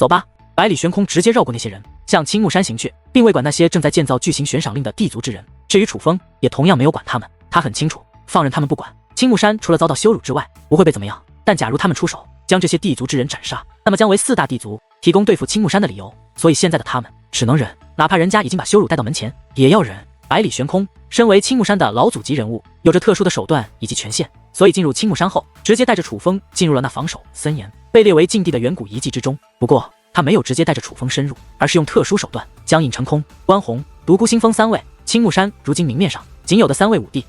走吧。百里玄空直接绕过那些人，向青木山行去，并未管那些正在建造巨型悬赏令的地族之人。至于楚风，也同样没有管他们。他很清楚，放任他们不管，青木山除了遭到羞辱之外，不会被怎么样。但假如他们出手，将这些地族之人斩杀，那么将为4大地族提供对付青木山的理由。所以现在的他们只能忍，哪怕人家已经把羞辱带到门前，也要忍。百里玄空身为青木山的老祖级人物，有着特殊的手段以及权限，所以进入青木山后，直接带着楚风进入了那防守森严、被列为禁地的远古遗迹之中。不过他没有直接带着楚风深入，而是用特殊手段将尹成空、关宏、独孤星风3位青木山如今明面上仅有的3位武帝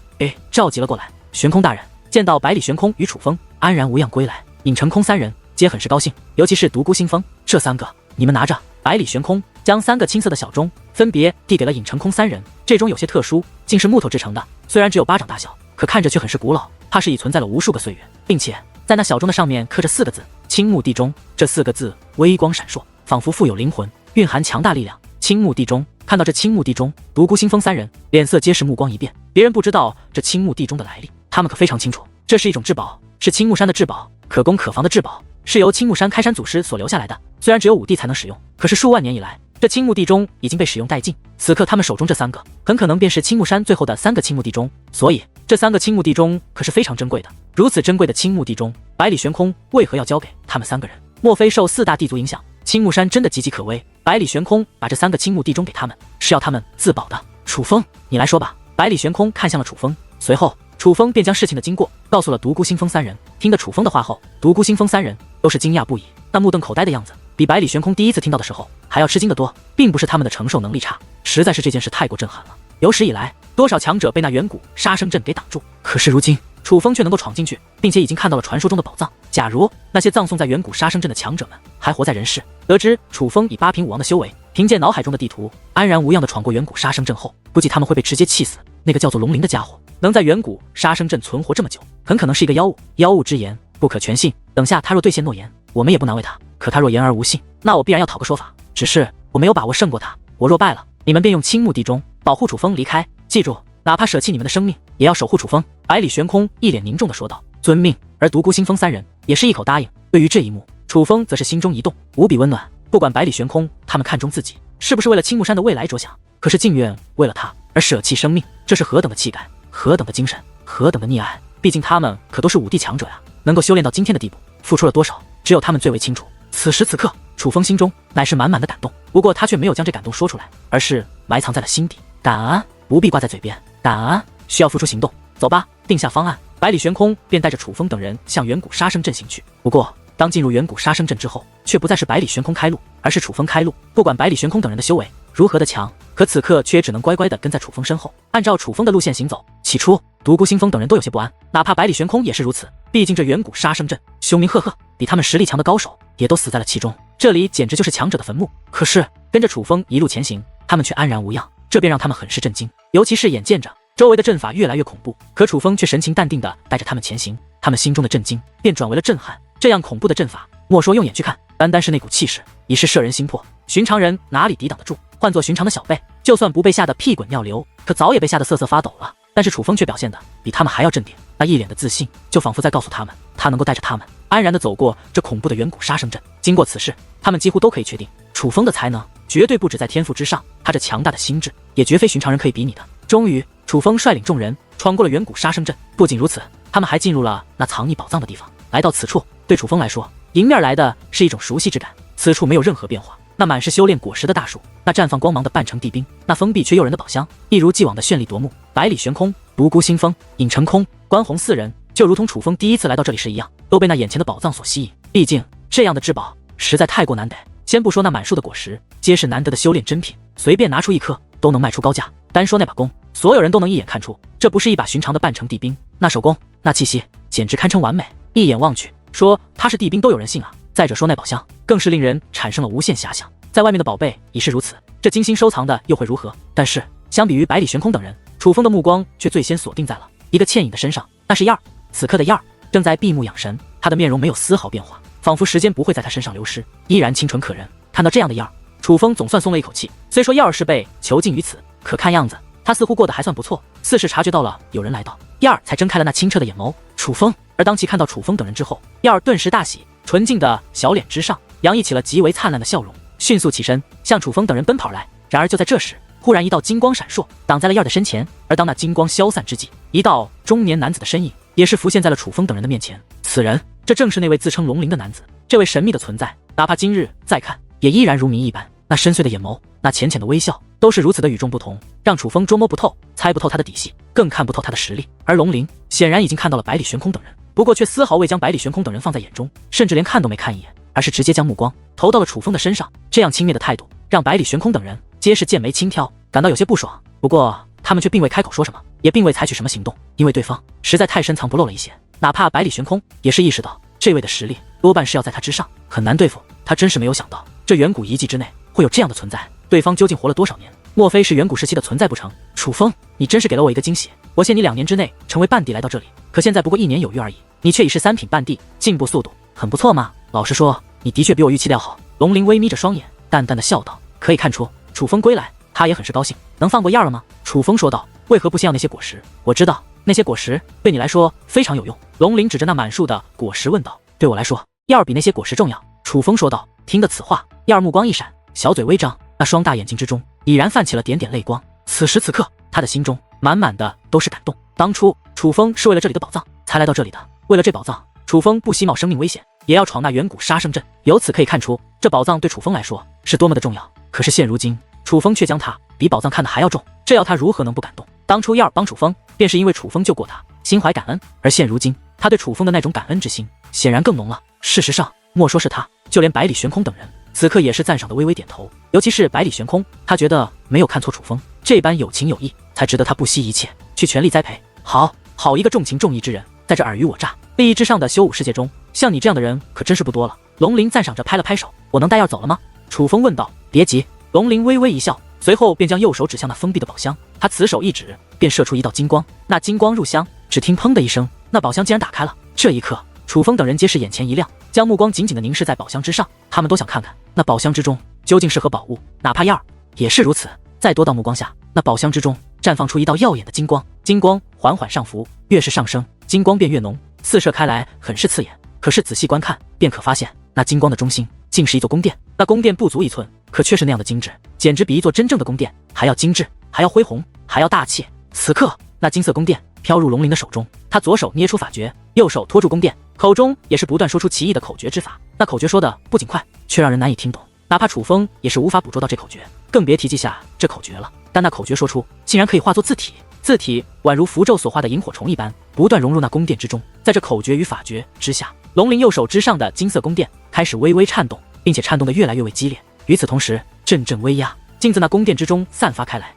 召集了过来。玄空大人见到百里玄空与楚风安然无恙归来，尹成空3人皆很是高兴，尤其是独孤星风，这3个你们拿着。百里玄空将3个青色的小钟分别递给了尹成空3人，这钟有些特殊，竟是木头制成的，虽然只有巴掌大小，可看着却很是古老，怕是已存在了无数个岁月，并且在那小钟的上面刻着4个字：青木地钟。这4个字微光闪烁，仿佛富有灵魂，蕴含强大力量。青木地钟。看到这青木地钟，独孤星风3人脸色皆是目光一变。别人不知道这青木地钟的来历，他们可非常清楚，这是一种至宝，是青木山的至宝，可攻可防的至宝，是由青木山开山祖师所留下来的。虽然只有武帝才能使用，可是数万年以来，这青木地钟已经被使用殆尽。此刻他们手中这3个，很可能便是青木山最后的3个青木地钟，所以这3个青木地钟可是非常珍贵的。如此珍贵的青木地钟，百里玄空为何要交给他们3个人？莫非受4大地族影响，青木山真的岌岌可危？百里玄空把这3个青木地钟给他们，是要他们自保的。楚风，你来说吧。百里玄空看向了楚风，随后楚风便将事情的经过告诉了独孤星风3人。听得楚风的话后，独孤星风3人都是惊讶不已，那目瞪口呆的样子，比百里玄空第一次听到的时候还要吃惊得多。并不是他们的承受能力差，实在是这件事太过震撼了。有史以来，多少强者被那远古杀生阵给挡住，可是如今楚风却能够闯进去，并且已经看到了传说中的宝藏。假如那些葬送在远古杀生阵的强者们还活在人世，得知楚风以8品武王的修为，凭借脑海中的地图安然无恙地闯过远古杀生阵后，估计他们会被直接气死。那个叫做龙鳞的家伙能在远古杀生阵存活这么久，很可能是一个妖物。妖物之言不可全信，等下他若兑现诺言，我们也不难为他，可他若言而无信，那我必然要讨个说法。只是我没有把握胜过他，我若败了，你们便用青木地钟保护楚风离开，记住，哪怕舍弃你们的生命，也要守护楚风。百里玄空一脸凝重地说道：遵命。而独孤星风3人也是一口答应。对于这一幕，楚风则是心中一动，无比温暖。不管百里玄空他们看中自己是不是为了青木山的未来着想，可是竟愿为了他而舍弃生命，这是何等的气概，何等的精神，何等的溺爱。毕竟他们可都是武帝强者呀，能够修炼到今天的地步，付出了多少，只有他们最为清楚。此时此刻，楚风心中乃是满满的感动，不过他却没有将这感动说出来，而是埋藏在了心底。感恩不必挂在嘴边，感恩需要付出行动。走吧，定下方案。百里玄空便带着楚风等人向远古杀生阵行去。不过当进入远古杀生阵之后，却不再是百里玄空开路，而是楚风开路。不管百里玄空等人的修为如何的强，可此刻却也只能乖乖的跟在楚风身后，按照楚风的路线行走。起初独孤星风等人都有些不安，哪怕百里玄空也是如此，毕竟这远古杀生阵凶名赫赫，比他们实力强的高手也都死在了其中，这里简直就是强者的坟墓。可是跟着楚风一路前行，他们却安然无恙，这便让他们很是震惊。尤其是眼见着周围的阵法越来越恐怖，可楚风却神情淡定地带着他们前行，他们心中的震惊便转为了震撼。这样恐怖的阵法，莫说用眼去看，单单是那股气势已是摄人心魄，寻常人哪里抵挡得住？换做寻常的小辈，就算不被吓得屁滚尿流，可早也被吓得瑟瑟发抖了。但是楚风却表现得比他们还要镇定，那一脸的自信，就仿佛在告诉他们，他能够带着他们安然地走过这恐怖的远古杀生阵。经过此事，他们几乎都可以确定，楚风的才能绝对不止在天赋之上，他这强大的心智也绝非寻常人可以比拟的。终于，楚风率领众人闯过了远古杀生阵。不仅如此，他们还进入了那藏匿宝藏的地方。来到此处，对楚风来说，迎面来的是一种熟悉之感。此处没有任何变化，那满是修炼果实的大树，那绽放光芒的半城地冰，那封闭却诱人的宝箱，一如既往的绚丽夺目。百里玄空、独孤星风、尹成空、关宏4人，就如同楚风第一次来到这里时一样，都被那眼前的宝藏所吸引。毕竟这样的至宝实在太过难得，先不说那满树的果实皆是难得的修炼珍品，随便拿出一颗都能卖出高价。单说那把弓，所有人都能一眼看出，这不是一把寻常的半城地冰，那手工，那气息，简直堪称完美。一眼望去，说它是地冰都有人信啊。再者说那宝箱，更是令人产生了无限遐想。在外面的宝贝已是如此，这精心收藏的又会如何？但是相比于百里玄空等人，楚风的目光却最先锁定在了一个倩影的身上，那是燕儿。此刻的燕儿正在闭目养神，她的面容没有丝毫变化，仿佛时间不会在她身上流失，依然清纯可人。看到这样的燕儿，楚风总算松了一口气。虽说燕儿是被囚禁于此，可看样子她似乎过得还算不错，似是察觉到了有人来到，燕儿才睁开了那清澈的眼眸。楚风。而当其看到楚风等人之后，燕儿顿时大喜，纯净的小脸之上洋溢起了极为灿烂的笑容，迅速起身向楚风等人奔跑而来。然而就在这时，忽然一道金光闪烁，挡在了燕儿的身前。而当那金光消散之际，一道中年男子的身影也是浮现在了楚风等人的面前。此人，这正是那位自称龙鳞的男子。这位神秘的存在，哪怕今日再看，也依然如谜一般。那深邃的眼眸，那浅浅的微笑，都是如此的与众不同，让楚风捉摸不透，猜不透他的底细，更看不透他的实力。而龙鳞显然已经看到了百里玄空等人，不过却丝毫未将百里玄空等人放在眼中，甚至连看都没看一眼，而是直接将目光投到了楚风的身上。这样轻蔑的态度，让百里玄空等人皆是剑眉轻挑，感到有些不爽。不过他们却并未开口说什么，也并未采取什么行动，因为对方实在太深藏不露了一些。哪怕百里玄空也是意识到这位的实力多半是要在他之上，很难对付。他真是没有想到，这远古遗迹之内会有这样的存在。对方究竟活了多少年？莫非是远古时期的存在不成？楚风，你真是给了我一个惊喜。我限你2年之内成为半帝来到这里，可现在不过1年有余而已，你却已是3品半帝，进步速度很不错嘛。老实说，你的确比我预期的要好。龙鳞微眯着双眼，淡淡的笑道。可以看出，楚风归来，他也很是高兴。能放过燕儿了吗？楚风说道。为何不先要那些果实？我知道那些果实对你来说非常有用。龙鳞指着那满树的果实问道。对我来说，燕儿比那些果实重要。楚风说道。听得此话，燕儿目光一闪，小嘴微张，那双大眼睛之中已然泛起了点点泪光。此时此刻，他的心中满满的都是感动。当初楚风是为了这里的宝藏才来到这里的，为了这宝藏，楚风不惜冒生命危险，也要闯那远古杀生阵。由此可以看出，这宝藏对楚风来说是多么的重要。可是现如今，楚风却将他比宝藏看得还要重，这要他如何能不感动？当初燕儿帮楚风，便是因为楚风救过他，心怀感恩。而现如今，他对楚风的那种感恩之心，显然更浓了。事实上，莫说是他，就连百里玄空等人此刻也是赞赏的微微点头。尤其是百里玄空，他觉得没有看错楚风，这般有情有义，才值得他不惜一切去全力栽培。好一个重情重义之人，在这尔虞我诈、利益至上的修武世界中，像你这样的人可真是不多了。龙鳞赞赏着拍了拍手。我能带燕走了吗？楚风问道。别急。龙鳞微微一笑，随后便将右手指向那封闭的宝箱。他此手一指，便射出一道金光。那金光入箱，只听砰的一声，那宝箱竟然打开了。这一刻，楚风等人皆是眼前一亮，将目光紧紧地凝视在宝箱之上。他们都想看看那宝箱之中究竟是何宝物，哪怕燕儿也是如此。在多道目光下，那宝箱之中绽放出一道耀眼的金光，金光缓缓上浮，越是上升，金光便越浓，四射开来，很是刺眼。可是仔细观看，便可发现那金光的中心竟是一座宫殿。那宫殿不足1寸，可却是那样的精致，简直比一座真正的宫殿还要精致，还要恢宏，还要大气。此刻，那金色宫殿飘入龙鳞的手中，他左手捏出法诀，右手托住宫殿，口中也是不断说出奇异的口诀之法。那口诀说的不仅快，却让人难以听懂，哪怕楚风也是无法捕捉到这口诀，更别提记下这口诀了。但那口诀说出，竟然可以化作字体，字体宛如符咒所画的萤火虫一般，不断融入那宫殿之中。在这口诀与法诀之下，龙鳞右手之上的金色宫殿开始微微颤动，并且颤动得越来越为激烈。与此同时，阵阵威压竟自那宫殿之中散发开来。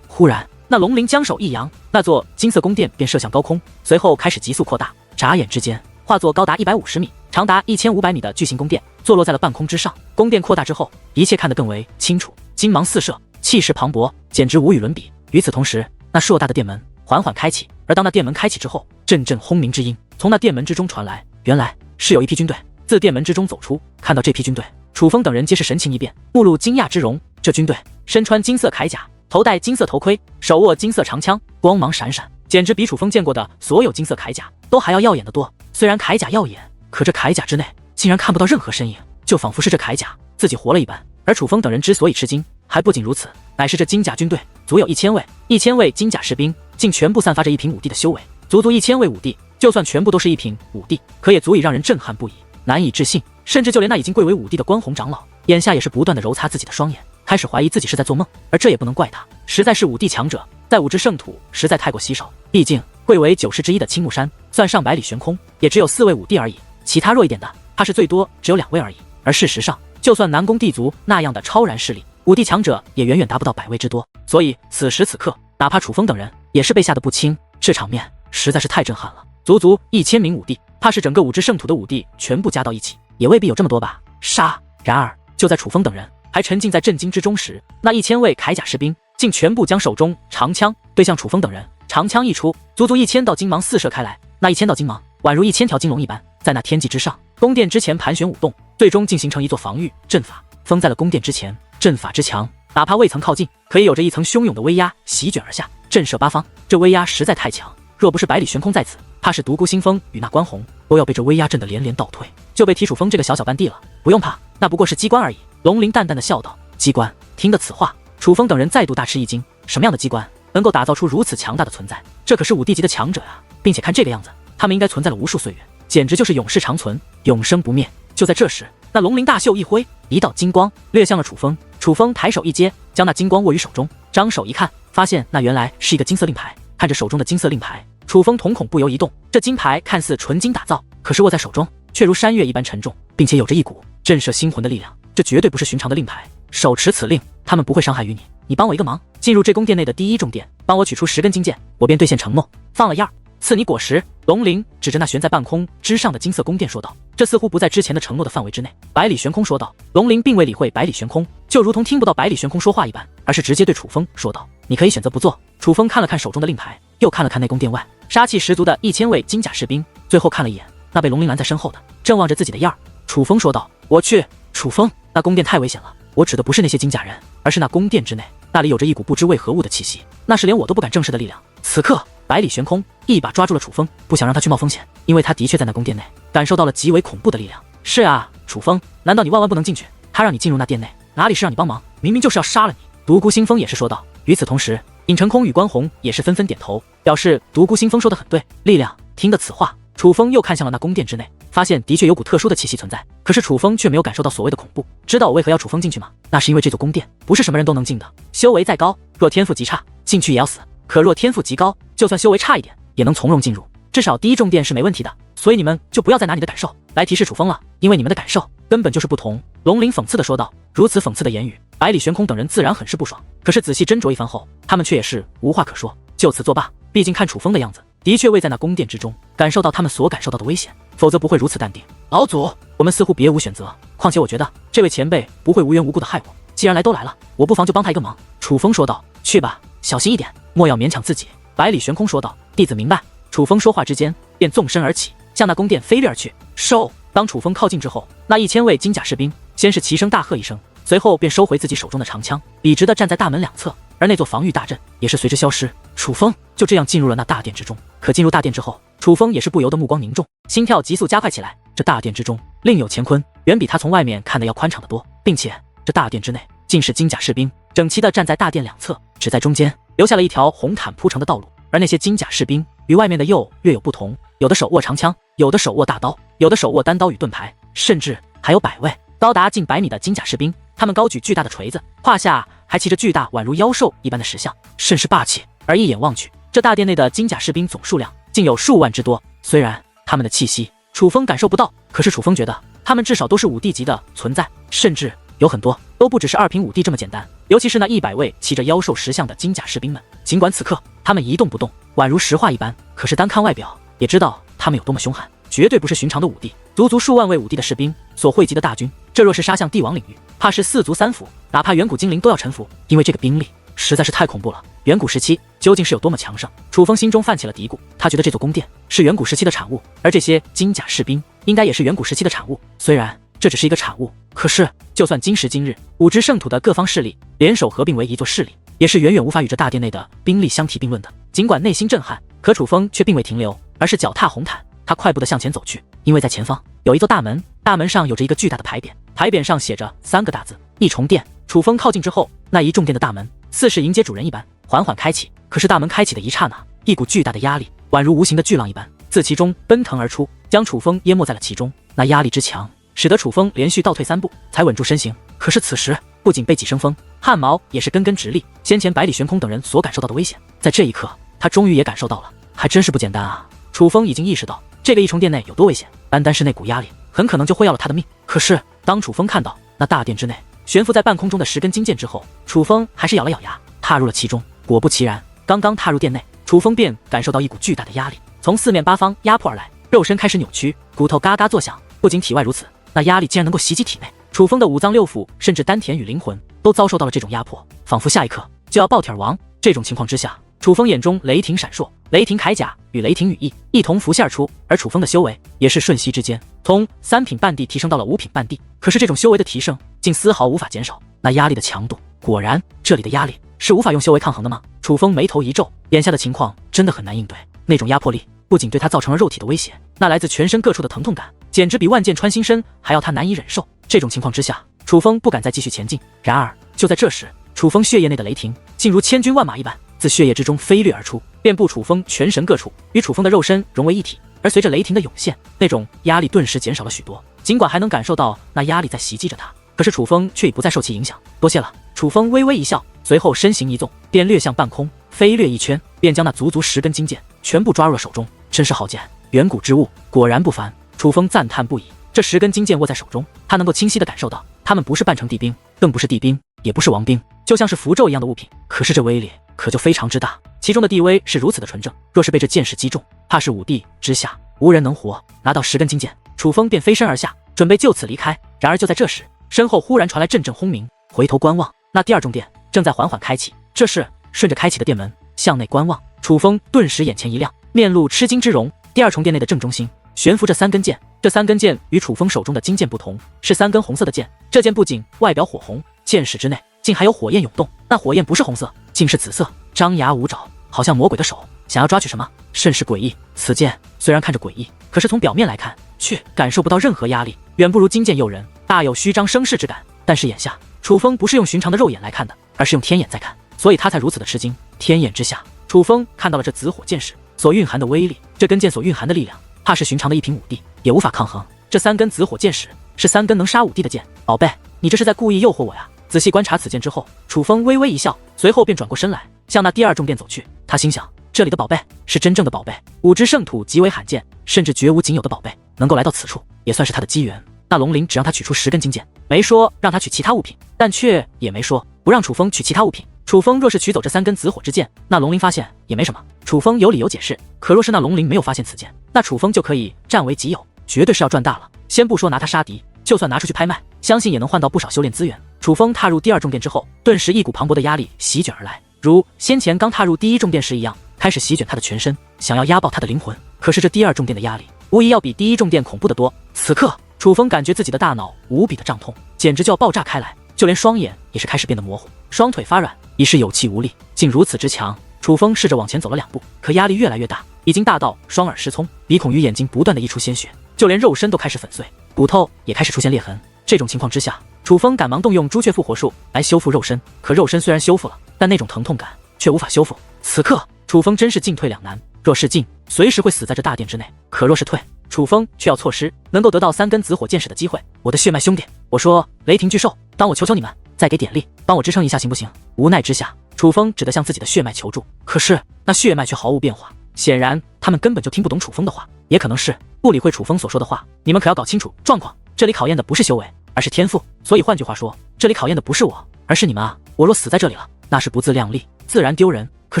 忽然，那龙鳞将手一扬，那座金色宫殿便射向高空，随后开始急速扩大，眨眼之间，化作高达150米、长达1500米的巨型宫殿，坐落在了半空之上。宫殿扩大之后，一切看得更为清楚，金芒四射，气势磅礴，简直无与伦比。与此同时，那硕大的殿门缓缓开启，而当那殿门开启之后，阵阵轰鸣之音从那殿门之中传来。原来是有一批军队自殿门之中走出。看到这批军队，楚风等人皆是神情一变，目露惊讶之容。这军队身穿金色铠甲，头戴金色头盔，手握金色长枪，光芒闪闪，简直比楚风见过的所有金色铠甲都还要耀眼得多。虽然铠甲耀眼，可这铠甲之内竟然看不到任何身影，就仿佛是这铠甲自己活了一般。而楚风等人之所以吃惊，还不仅如此，乃是这金甲军队足有1000位，1000位金甲士兵竟全部散发着1品武帝的修为，足1000位武帝，就算全部都是1品武帝，可也足以让人震撼不已，难以置信。甚至就连那已经贵为武帝的关宏长老，眼下也是不断的揉擦自己的双眼，开始怀疑自己是在做梦。而这也不能怪他，实在是武帝强者在武之圣土实在太过稀少，毕竟贵为9世之一的青木山，算上百里玄空，也只有4位武帝而已，其他弱一点的，怕是最多只有2位而已。而事实上，就算南宫地族那样的超然势力，武帝强者也远远达不到100位之多。所以此时此刻，哪怕楚风等人也是被吓得不轻，这场面实在是太震撼了。足1000名武帝，怕是整个武之圣土的武帝全部加到一起，也未必有这么多吧。杀！然而就在楚风等人还沉浸在震惊之中时，那1000位铠甲士兵竟全部将手中长枪对向楚风等人。长枪一出，足1000道金芒四射开来，那1000道金芒宛如1000条金龙一般，在那天际之上，宫殿之前盘旋舞动，最终竟形成一座防御阵法，封在了宫殿之前。阵法之强，哪怕未曾靠近，可以有着一层汹涌的威压席卷而下，震慑八方。这威压实在太强，若不是百里玄空在此，怕是独孤星风与那关宏都要被这威压震得连连倒退，就被提楚风这个小半帝了。不用怕，那不过是机关而已。龙鳞淡淡的笑道：“机关。”听得此话，楚风等人再度大吃一惊。什么样的机关能够打造出如此强大的存在？这可是5D级的强者啊！并且看这个样子，他们应该存在了无数岁月，简直就是永世长存，永生不灭。就在这时，那龙鳞大袖一挥，一道金光掠向了楚风。楚风抬手一接，将那金光握于手中，张手一看，发现那原来是一个金色令牌。看着手中的金色令牌，楚风瞳孔不由一动。这金牌看似纯金打造，可是握在手中却如山岳一般沉重，并且有着一股震慑心魂的力量。这绝对不是寻常的令牌。手持此令，他们不会伤害于你。你帮我一个忙，进入这宫殿内的第一重殿，帮我取出10根金剑，我便兑现承诺，放了样儿，赐你果实。龙鳞指着那悬在半空之上的金色宫殿说道，这似乎不在之前的承诺的范围之内。百里悬空说道。龙鳞并未理会百里悬空，就如同听不到百里悬空说话一般，而是直接对楚风说道，你可以选择不做。楚风看了看手中的令牌，又看了看内宫殿外杀气十足的1000位金甲士兵，最后看了一眼那被龙鳞拦在身后的正望着自己的样儿。楚风说道，我去。楚风，那宫殿太危险了，我指的不是那些金甲人，而是那宫殿之内，那里有着一股不知为何物的气息，那是连我都不敢正视的力量。此刻百里悬空一把抓住了楚风，不想让他去冒风险，因为他的确在那宫殿内感受到了极为恐怖的力量。是啊，楚风，难道你万万不能进去？他让你进入那殿内，哪里是让你帮忙，明明就是要杀了你。独孤星风也是说道。与此同时，尹成空与关宏也是纷纷点头，表示独孤星风说得很对。力量。听得此话，楚风又看向了那宫殿之内，发现的确有股特殊的气息存在，可是楚风却没有感受到所谓的恐怖。知道我为何要楚风进去吗？那是因为这座宫殿不是什么人都能进的，修为再高，若天赋极差，进去也要死。可若天赋极高，就算修为差一点，也能从容进入，至少第一重殿是没问题的。所以你们就不要再拿你的感受来提示楚风了，因为你们的感受根本就是不同。龙鳞讽刺地说道。如此讽刺的言语，百里悬空等人自然很是不爽，可是仔细斟酌一番后，他们却也是无话可说，就此作罢。毕竟看楚风的样子，的确未在那宫殿之中感受到他们所感受到的危险，否则不会如此淡定。老祖，我们似乎别无选择，况且我觉得这位前辈不会无缘无故的害我，既然来都来了，我不妨就帮他一个忙。楚风说道。去吧，小心一点，莫要勉强自己。百里悬空说道。弟子明白。楚风说话之间便纵身而起，向那宫殿飞掠而去。收！当楚风靠近之后，那1000位金甲士兵先是齐声大喝一声，随后便收回自己手中的长枪，笔直地站在大门两侧，而那座防御大阵也是随之消失。楚风就这样进入了那大殿之中。可进入大殿之后，楚风也是不由得目光凝重，心跳急速加快起来。这大殿之中另有乾坤，远比他从外面看的要宽敞得多，并且这大殿之内尽是金甲士兵，整齐地站在大殿两侧，只在中间留下了一条红毯铺成的道路。而那些金甲士兵与外面的又略有不同，有的手握长枪，有的手握大刀，有的手握单刀与盾牌，甚至还有100位高达近100米的金甲士兵，他们高举巨大的锤子，胯下还骑着巨大宛如妖兽一般的石像，甚是霸气。而一眼望去，这大殿内的金甲士兵总数量竟有数万之多。虽然他们的气息楚风感受不到，可是楚风觉得他们至少都是5D级的存在，甚至有很多都不只是2品5D这么简单。尤其是那100位骑着妖兽石像的金甲士兵们，尽管此刻他们一动不动，宛如石化一般，可是单看外表也知道他们有多么凶悍，绝对不是寻常的5D，足足数万位5D的士兵所汇集的大军。这若是杀向帝王领域，怕是4族3府，哪怕远古精灵都要臣服，因为这个兵力实在是太恐怖了。远古时期究竟是有多么强盛？楚风心中泛起了嘀咕，他觉得这座宫殿是远古时期的产物，而这些金甲士兵应该也是远古时期的产物。虽然这只是一个产物，可是就算今时今日5支圣土的各方势力联手合并为一座势力，也是远远无法与这大殿内的兵力相提并论的。尽管内心震撼，可楚风却并未停留，而是脚踏红毯，他快步地向前走去。因为在前方有一座大门，大门上有着一个巨大的牌匾，牌匾上写着3个大字：一重殿。楚风靠近之后，那一重殿的大门似是迎接主人一般缓缓开启，可是大门开启的一刹那，一股巨大的压力宛如无形的巨浪一般自其中奔腾而出，将楚风淹没在了其中。那压力之强使得楚风连续倒退3步才稳住身形。可是此时不仅背脊生风，汗毛也是根根直立。先前百里悬空等人所感受到的危险，在这一刻他终于也感受到了，还真是不简单啊。楚风已经意识到这个一重殿内有多危险，单单是那股压力很可能就会要了他的命。可是当楚风看到那大殿之内悬浮在半空中的10根金剑之后，楚风还是咬了咬牙，踏入了其中。果不其然，刚刚踏入殿内，楚风便感受到一股巨大的压力从4面8方压迫而来，肉身开始扭曲，骨头嘎嘎作响。不仅体外如此，那压力竟然能够袭击体内，楚风的5脏6腑甚至丹田与灵魂都遭受到了这种压迫，仿佛下一刻就要爆体而亡。这种情况之下，楚风眼中雷霆闪烁，雷霆铠甲与雷霆羽翼一同浮现而出，而楚风的修为也是瞬息之间从3品半地提升到了5品半地。可是这种修为的提升竟丝毫无法减少那压力的强度，果然这里的压力是无法用修为抗衡的吗？楚风眉头一皱，眼下的情况真的很难应对。那种压迫力不仅对他造成了肉体的威胁，那来自全身各处的疼痛感简直比万箭穿心身还要他难以忍受。这种情况之下，楚风不敢再继续前进。然而就在这时，楚风血液内的雷霆竟如千军万马一般，自血液之中飞掠而出，遍布楚风全神各处，与楚风的肉身融为一体。而随着雷霆的涌现，那种压力顿时减少了许多。尽管还能感受到那压力在袭击着他，可是楚风却已不再受其影响。多谢了。楚风微微一笑，随后身形一纵，便掠向半空，飞掠一圈，便将那足足10根金剑全部抓入了手中。真是好剑，远古之物，果然不凡。楚风赞叹不已。这10根金剑握在手中，他能够清晰地感受到，他们不是半成地兵，更不是地兵，也不是王兵，就像是符咒一样的物品。可是这威力可就非常之大，其中的地威是如此的纯正，若是被这剑势击中，怕是5地之下无人能活。拿到10根金剑，楚风便飞身而下，准备就此离开。然而就在这时，身后忽然传来阵阵轰鸣，回头观望，那第2重殿正在缓缓开启。这是顺着开启的殿门向内观望，楚风顿时眼前一亮，面露吃惊之容。第2重殿内的正中心悬浮着3根剑，这3根剑与楚风手中的金剑不同，是3根红色的剑。这剑不仅外表火红，剑矢之内竟还有火焰涌动，那火焰不是红色，竟是紫色，张牙舞爪，好像魔鬼的手想要抓取什么，甚是诡异。此剑虽然看着诡异，可是从表面来看却感受不到任何压力，远不如金剑诱人，大有虚张声势之感。但是眼下楚风不是用寻常的肉眼来看的，而是用天眼在看，所以他才如此的吃惊。天眼之下，楚风看到了这紫火剑矢所蕴含的威力，这根剑所蕴含的力量，怕是寻常的一品5地也无法抗衡。这3根紫火剑矢是3根能杀5地的剑。宝贝，你这是在故意诱惑我呀？仔细观察此剑之后，楚风微微一笑，随后便转过身来，向那第2重殿走去。他心想，这里的宝贝是真正的宝贝，5之圣土极为罕见，甚至绝无仅有的宝贝，能够来到此处，也算是他的机缘。那龙鳞只让他取出10根金剑，没说让他取其他物品，但却也没说不让楚风取其他物品。楚风若是取走这3根紫火之剑，那龙鳞发现也没什么，楚风有理由解释。可若是那龙鳞没有发现此剑，那楚风就可以占为己有，绝对是要赚大了。先不说拿他杀敌，就算拿出去拍卖，相信也能换到不少修炼资源。楚风踏入第2重殿之后，顿时一股磅礴的压力席卷而来，如先前刚踏入第1重殿时一样，开始席卷他的全身，想要压爆他的灵魂。可是这第2重殿的压力无疑要比第1重殿恐怖得多。此刻楚风感觉自己的大脑无比的胀痛，简直就要爆炸开来，就连双眼也是开始变得模糊，双腿发软，已是有气无力。竟如此之强，楚风试着往前走了2步，可压力越来越大，已经大到双耳失聪，鼻孔与眼睛不断的溢出鲜血，就连肉身都开始粉碎，骨头也开始出现裂痕。这种情况之下，楚风赶忙动用朱雀复活术来修复肉身，可肉身虽然修复了，但那种疼痛感却无法修复。此刻楚风真是进退两难，若是进，随时会死在这大殿之内；可若是退，楚风却要错失能够得到3根紫火剑矢的机会。我的血脉兄弟，我说雷霆巨兽，当我求求你们，再给点力，帮我支撑一下行不行？无奈之下，楚风只得向自己的血脉求助，可是那血脉却毫无变化，显然他们根本就听不懂楚风的话，也可能是不理会楚风所说的话。你们可要搞清楚状况，这里考验的不是修为，而是天赋。所以换句话说，这里考验的不是我，而是你们啊！我若死在这里了，那是不自量力，自然丢人。可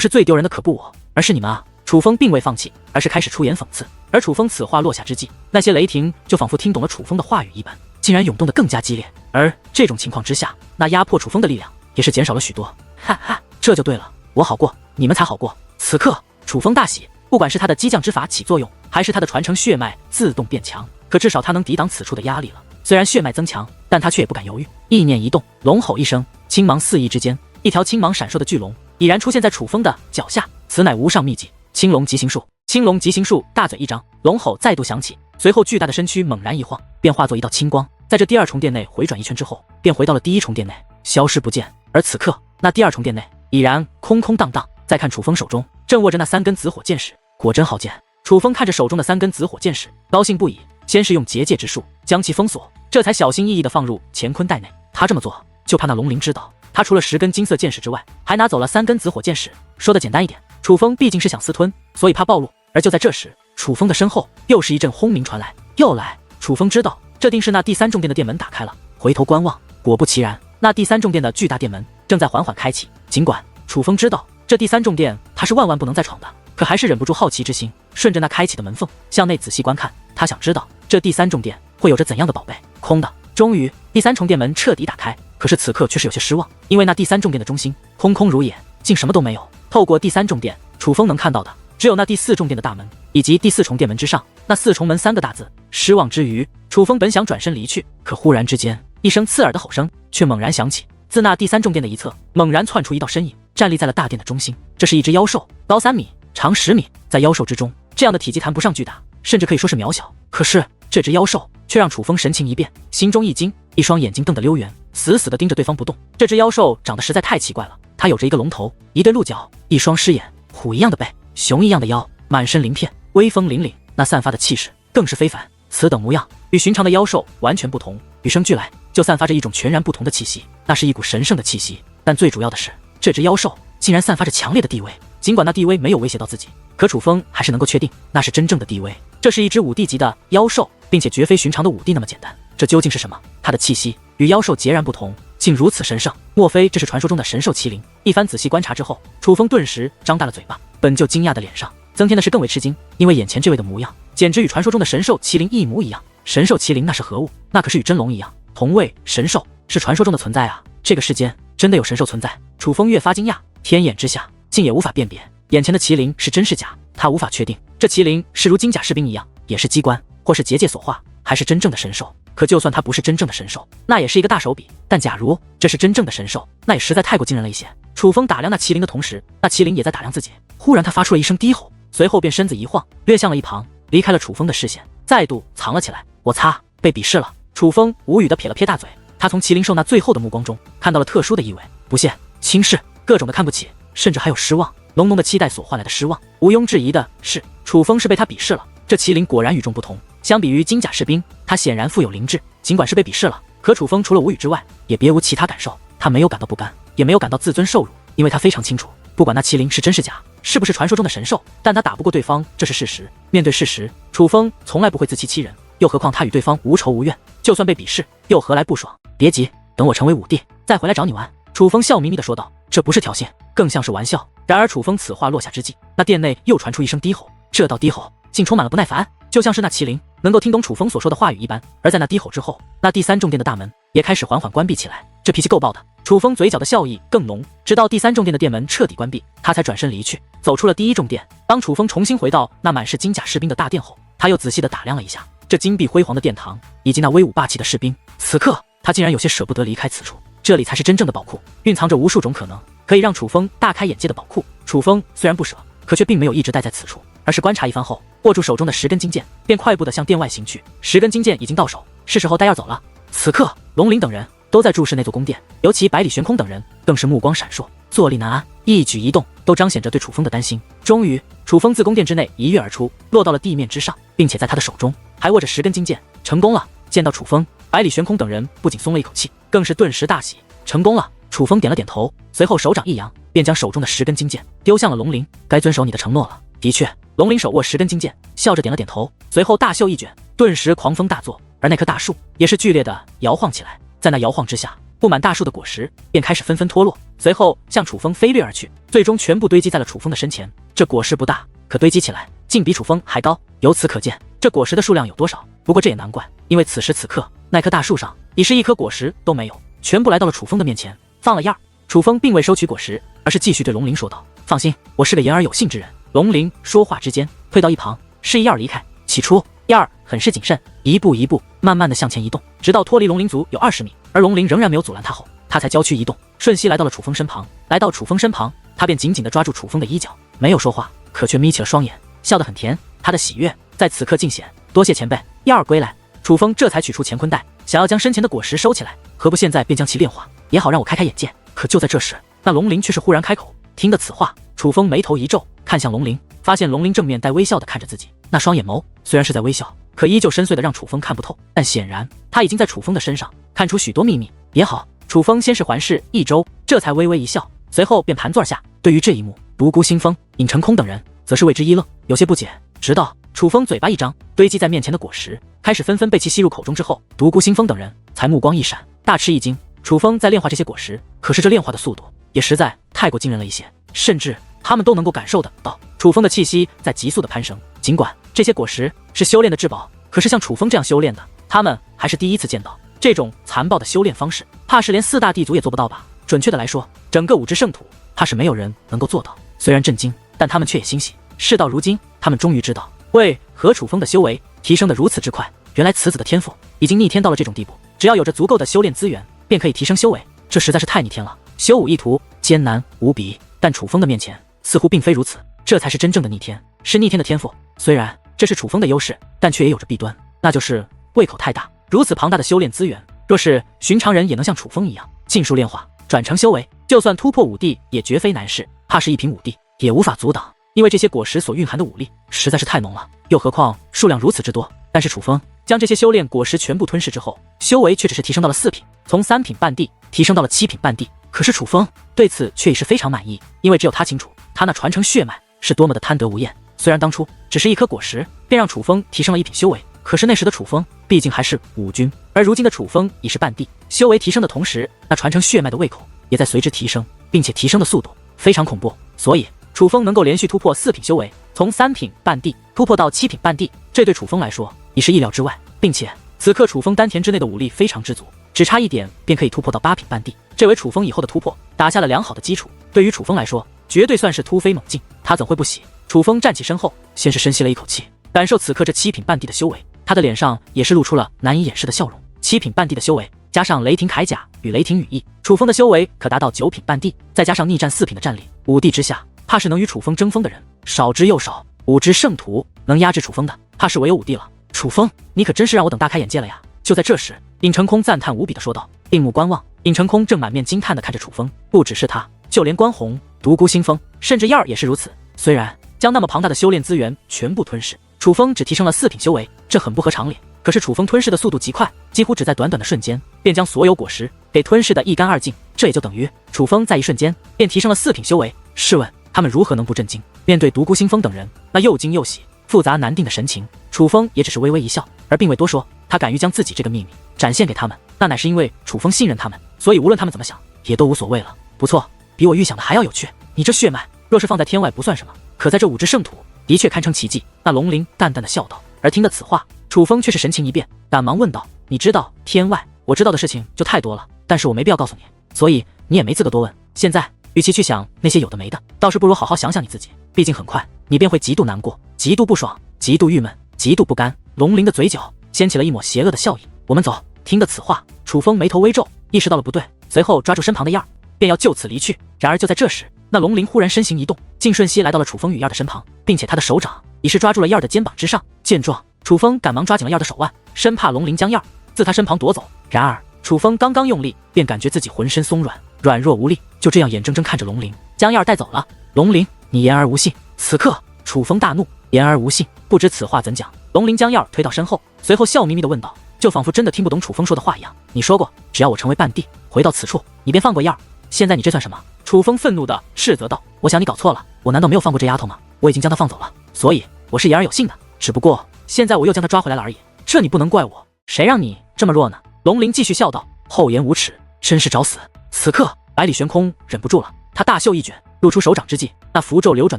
是最丢人的可不我，而是你们啊！楚风并未放弃，而是开始出言讽刺。而楚风此话落下之际，那些雷霆就仿佛听懂了楚风的话语一般，竟然涌动得更加激烈。而这种情况之下，那压迫楚风的力量也是减少了许多。哈哈，这就对了，我好过，你们才好过。此刻楚风大喜，不管是他的激将之法起作用，还是他的传承血脉自动变强，可至少他能抵挡此处的压力了。虽然血脉增强，但他却也不敢犹豫，意念一动，龙吼一声，青芒四溢之间，一条青芒闪烁的巨龙已然出现在楚风的脚下。此乃无上秘籍青龙极行术。青龙极行术大嘴一张，龙吼再度响起，随后巨大的身躯猛然一晃，便化作一道青光，在这第2重殿内回转一圈之后，便回到了第1重殿内，消失不见。而此刻那第2重殿内已然空空荡荡，再看楚风手中正握着那3根紫火剑矢，果真好剑。楚风看着手中的3根紫火剑矢，高兴不已，先是用结界之术将其封锁，这才小心翼翼地放入乾坤袋内。他这么做就怕那龙鳞知道他除了10根金色剑矢之外，还拿走了3根紫火剑矢。说的简单一点，楚风毕竟是想私吞，所以怕暴露。而就在这时，楚风的身后又是一阵轰鸣传来，又来。楚风知道这定是那第3重殿的殿门打开了，回头观望，果不其然，那第3重殿的巨大殿门正在缓缓开启。尽管楚风知道这第3重殿他是万万不能再闯的，可还是忍不住好奇之心，顺着那开启的门缝向内仔细观看。他想知道这第3重殿会有着怎样的宝贝。空的。终于第3重殿门彻底打开，可是此刻却是有些失望，因为那第3重殿的中心空空如也，竟什么都没有。透过第3重殿，楚风能看到的只有那第4重殿的大门，以及第4重殿门之上那4重门3个大字。失望之余，楚风本想转身离去，可忽然之间，一声刺耳的吼声却猛然响起，自那第3重殿的一侧猛然窜出一道身影，站立在了大殿的中心。这是一只妖兽，高3米，长10米，在妖兽之中，这样的体积谈不上巨大，甚至可以说是渺小。可是这只妖兽却让楚风神情一变，心中一惊，一双眼睛瞪得溜圆，死死地盯着对方不动。这只妖兽长得实在太奇怪了，它有着一个龙头，一对鹿角，一双狮眼，虎一样的背，熊一样的腰，满身鳞片，威风凛凛，那散发的气势更是非凡。此等模样与寻常的妖兽完全不同，与生俱来就散发着一种全然不同的气息，那是一股神圣的气息。但最主要的是，这只妖兽竟然散发着强烈的地威。尽管那地威没有威胁到自己，可楚风还是能够确定那是真正的地威。这是一只5帝级的妖兽，并且绝非寻常的5帝那么简单。这究竟是什么？它的气息与妖兽截然不同，竟如此神圣，莫非这是传说中的神兽麒麟？一番仔细观察之后，楚风顿时张大了嘴巴，本就惊讶的脸上增添的是更为吃惊，因为眼前这位的模样简直与传说中的神兽麒麟一模一样。神兽麒麟那是何物？那可是与真龙一样，同为神兽，是传说中的存在啊！这个世间真的有神兽存在？楚风越发惊讶，天眼之下竟也无法辨别眼前的麒麟是真是假，他无法确定这麒麟是如金甲士兵一样，也是机关或是结界所化，还是真正的神兽。可就算它不是真正的神兽，那也是一个大手笔。但假如这是真正的神兽，那也实在太过惊人了一些。楚风打量那麒麟的同时，那麒麟也在打量自己。忽然他发出了一声低吼，随后便身子一晃，掠向了一旁，离开了楚风的视线，再度藏了起来。我擦，被鄙视了！楚风无语地撇了撇大嘴，他从麒麟兽那最后的目光中看到了特殊的意味，不屑、轻视，各种的看不起，甚至还有失望。浓浓的期待所换来的失望，毋庸置疑的是，楚风是被他鄙视了。这麒麟果然与众不同，相比于金甲士兵，他显然富有灵智。尽管是被鄙视了，可楚风除了无语之外，也别无其他感受。他没有感到不甘，也没有感到自尊受辱，因为他非常清楚，不管那麒麟是真是假，是不是传说中的神兽，但他打不过对方，这是事实。面对事实，楚风从来不会自欺欺人，又何况他与对方无仇无怨，就算被鄙视，又何来不爽？别急，等我成为5帝，再回来找你玩。楚风笑眯眯地说道，这不是挑衅，更像是玩笑。然而楚风此话落下之际，那殿内又传出一声低吼，这道低吼竟充满了不耐烦，就像是那麒麟能够听懂楚风所说的话语一般。而在那低吼之后，那第3重殿的大门也开始缓缓关闭起来。这脾气够爆的，楚风嘴角的笑意更浓。直到第3重殿的殿门彻底关闭，他才转身离去，走出了第1重殿。当楚风重新回到那满是金甲士兵的大殿后，他又仔细地打量了一下这金碧辉煌的殿堂以及那威武霸气的士兵。此刻他竟然有些舍不得离开此处，这里才是真正的宝库，蕴藏着无数种可能，可以让楚风大开眼界的宝库。楚风虽然不舍，可却并没有一直待在此处，而是观察一番后，握住手中的10根金剑，便快步地向殿外行去。10根金剑已经到手，是时候带样走了。此刻，龙鳞等人都在注视那座宫殿，尤其百里玄空等人更是目光闪烁，坐立难安，一举一动都彰显着对楚风的担心。终于，楚风自宫殿之内一跃而出，落到了地面之上，并且在他的手中还握着10根金剑。成功了！见到楚风，百里玄空等人不仅松了一口气，更是顿时大喜。成功了！楚风点了点头，随后手掌一扬，便将手中的10根金剑丢向了龙鳞。该遵守你的承诺了。的确，龙鳞手握10根金剑，笑着点了点头，随后大袖一卷，顿时狂风大作，而那棵大树也是剧烈的摇晃起来。在那摇晃之下，布满大树的果实便开始纷纷脱落，随后向楚风飞掠而去，最终全部堆积在了楚风的身前。这果实不大，可堆积起来竟比楚风还高，由此可见这果实的数量有多少。不过这也难怪，因为此时此刻那棵大树上已是一颗果实都没有，全部来到了楚风的面前，放了样。楚风并未收取果实，而是继续对龙鳞说道，放心，我是个言而有信之人。龙鳞说话之间退到一旁，示意燕儿离开。起初燕儿很是谨慎，一步一步慢慢的向前移动，直到脱离龙鳞族有20米，而龙鳞仍然没有阻拦他后，他才娇躯一动，瞬息来到了楚风身旁。来到楚风身旁，他便紧紧地抓住楚风的衣角，没有说话，可却眯起了双眼，笑得很甜。他的喜悦在此刻尽显。多谢前辈，燕儿归来。楚风这才取出乾坤袋，想要将身前的果实收起来，何不现在便将其炼化，也好让我开开眼界。可就在这时，那龙鳞却是忽然开口。听得此话，楚风眉头一皱，看向龙鳞，发现龙鳞正面带微笑的看着自己，那双眼眸虽然是在微笑，可依旧深邃的让楚风看不透。但显然他已经在楚风的身上看出许多秘密。也好，楚风先是环视一周，这才微微一笑，随后便盘坐而下。对于这一幕，独孤星风、尹成空等人则是为之一愣，有些不解。直到楚风嘴巴一张，堆积在面前的果实开始纷纷被其吸入口中之后，独孤星风等人才目光一闪，大吃一惊。楚风在炼化这些果实，可是这炼化的速度也实在太过惊人了一些，甚至他们都能够感受得到楚风的气息在急速的攀升。尽管这些果实是修炼的至宝，可是像楚风这样修炼的，他们还是第一次见到。这种残暴的修炼方式，怕是连4大帝族也做不到吧？准确的来说，整个5之圣土，怕是没有人能够做到。虽然震惊，但他们却也欣喜。事到如今，他们终于知道为何楚风的修为提升得如此之快。原来此子的天赋已经逆天到了这种地步，只要有着足够的修炼资源，便可以提升修为。这实在是太逆天了。修武一途艰难无比，但楚风的面前似乎并非如此，这才是真正的逆天，是逆天的天赋。虽然这是楚风的优势，但却也有着弊端。那就是胃口太大。如此庞大的修炼资源，若是寻常人也能像楚风一样尽数炼化，转成修为，就算突破5帝也绝非难事。怕是一品5帝也无法阻挡，因为这些果实所蕴含的武力实在是太浓了，又何况数量如此之多。但是楚风将这些修炼果实全部吞噬之后，修为却只是提升到了4品，从3品半帝提升到了7品半帝。可是楚风对此却已是非常满意，因为只有他清楚，他那传承血脉是多么的贪得无厌。虽然当初只是一颗果实便让楚风提升了1品修为，可是那时的楚风毕竟还是武君，而如今的楚风已是半帝，修为提升的同时，那传承血脉的胃口也在随之提升，并且提升的速度非常恐怖。所以楚风能够连续突破4品修为，从3品半帝突破到7品半帝，这对楚风来说已是意料之外，并且此刻楚风丹田之内的武力非常之足，只差一点便可以突破到8品半帝，这为楚风以后的突破打下了良好的基础。对于楚风来说，绝对算是突飞猛进，他怎会不喜？楚风站起身后，先是深吸了一口气，感受此刻这7品半帝的修为，他的脸上也是露出了难以掩饰的笑容。7品半帝的修为，加上雷霆铠甲与雷霆羽翼，楚风的修为可达到9品半帝，再加上逆战4品的战力，5帝之下，怕是能与楚风争锋的人少之又少。5支圣徒能压制楚风的，怕是唯有5帝了。楚风，你可真是让我等大开眼界了呀！就在这时，尹成空赞叹无比的说道。定目观望，尹成空正满面惊叹的看着楚风，不只是他，就连关宏、独孤星风，甚至燕儿也是如此。虽然将那么庞大的修炼资源全部吞噬，楚风只提升了4品修为，这很不合常理。可是楚风吞噬的速度极快，几乎只在短短的瞬间，便将所有果实给吞噬得一干二净。这也就等于楚风在一瞬间便提升了4品修为。试问他们如何能不震惊？面对独孤星风等人那又惊又喜、复杂难定的神情，楚风也只是微微一笑，而并未多说。他敢于将自己这个秘密展现给他们，那乃是因为楚风信任他们，所以无论他们怎么想，也都无所谓了。不错，比我预想的还要有趣。你这血脉若是放在天外不算什么，可在这5支圣土的确堪称奇迹。那龙鳞淡淡的笑道。而听得此话，楚风却是神情一变，赶忙问道：你知道天外？我知道的事情就太多了，但是我没必要告诉你，所以你也没资格多问。现在与其去想那些有的没的，倒是不如好好想想你自己，毕竟很快你便会极度难过、极度不爽、极度郁闷、极度不甘。龙鳞的嘴角掀起了一抹邪恶的笑意。我们走。听得此话，楚风眉头微皱，意识到了不对，随后抓住身旁的燕儿，便要就此离去。然而就在这时，那龙鳞忽然身形一动，竟瞬息来到了楚风与燕儿的身旁，并且他的手掌已是抓住了燕儿的肩膀之上。见状，楚风赶忙抓紧了燕儿的手腕，生怕龙鳞将燕儿自他身旁夺走。然而楚风刚刚用力，便感觉自己浑身松软，软弱无力，就这样眼睁睁看着龙鳞将燕儿带走了。龙鳞，你言而无信！此刻楚风大怒，言而无信，不知此话怎讲。龙鳞将燕儿推到身后，随后笑眯眯地问道，就仿佛真的听不懂楚风说的话一样。你说过，只要我成为半帝，回到此处，你便放过燕儿。现在你这算什么？楚风愤怒地斥责道。我想你搞错了，我难道没有放过这丫头吗？我已经将她放走了，所以我是言而有信的，只不过现在我又将她抓回来了而已，这你不能怪我。谁让你这么弱呢？龙鳞继续笑道，厚颜无耻，真是找死。此刻百里悬空忍不住了，他大袖一卷，露出手掌之际，那符咒流转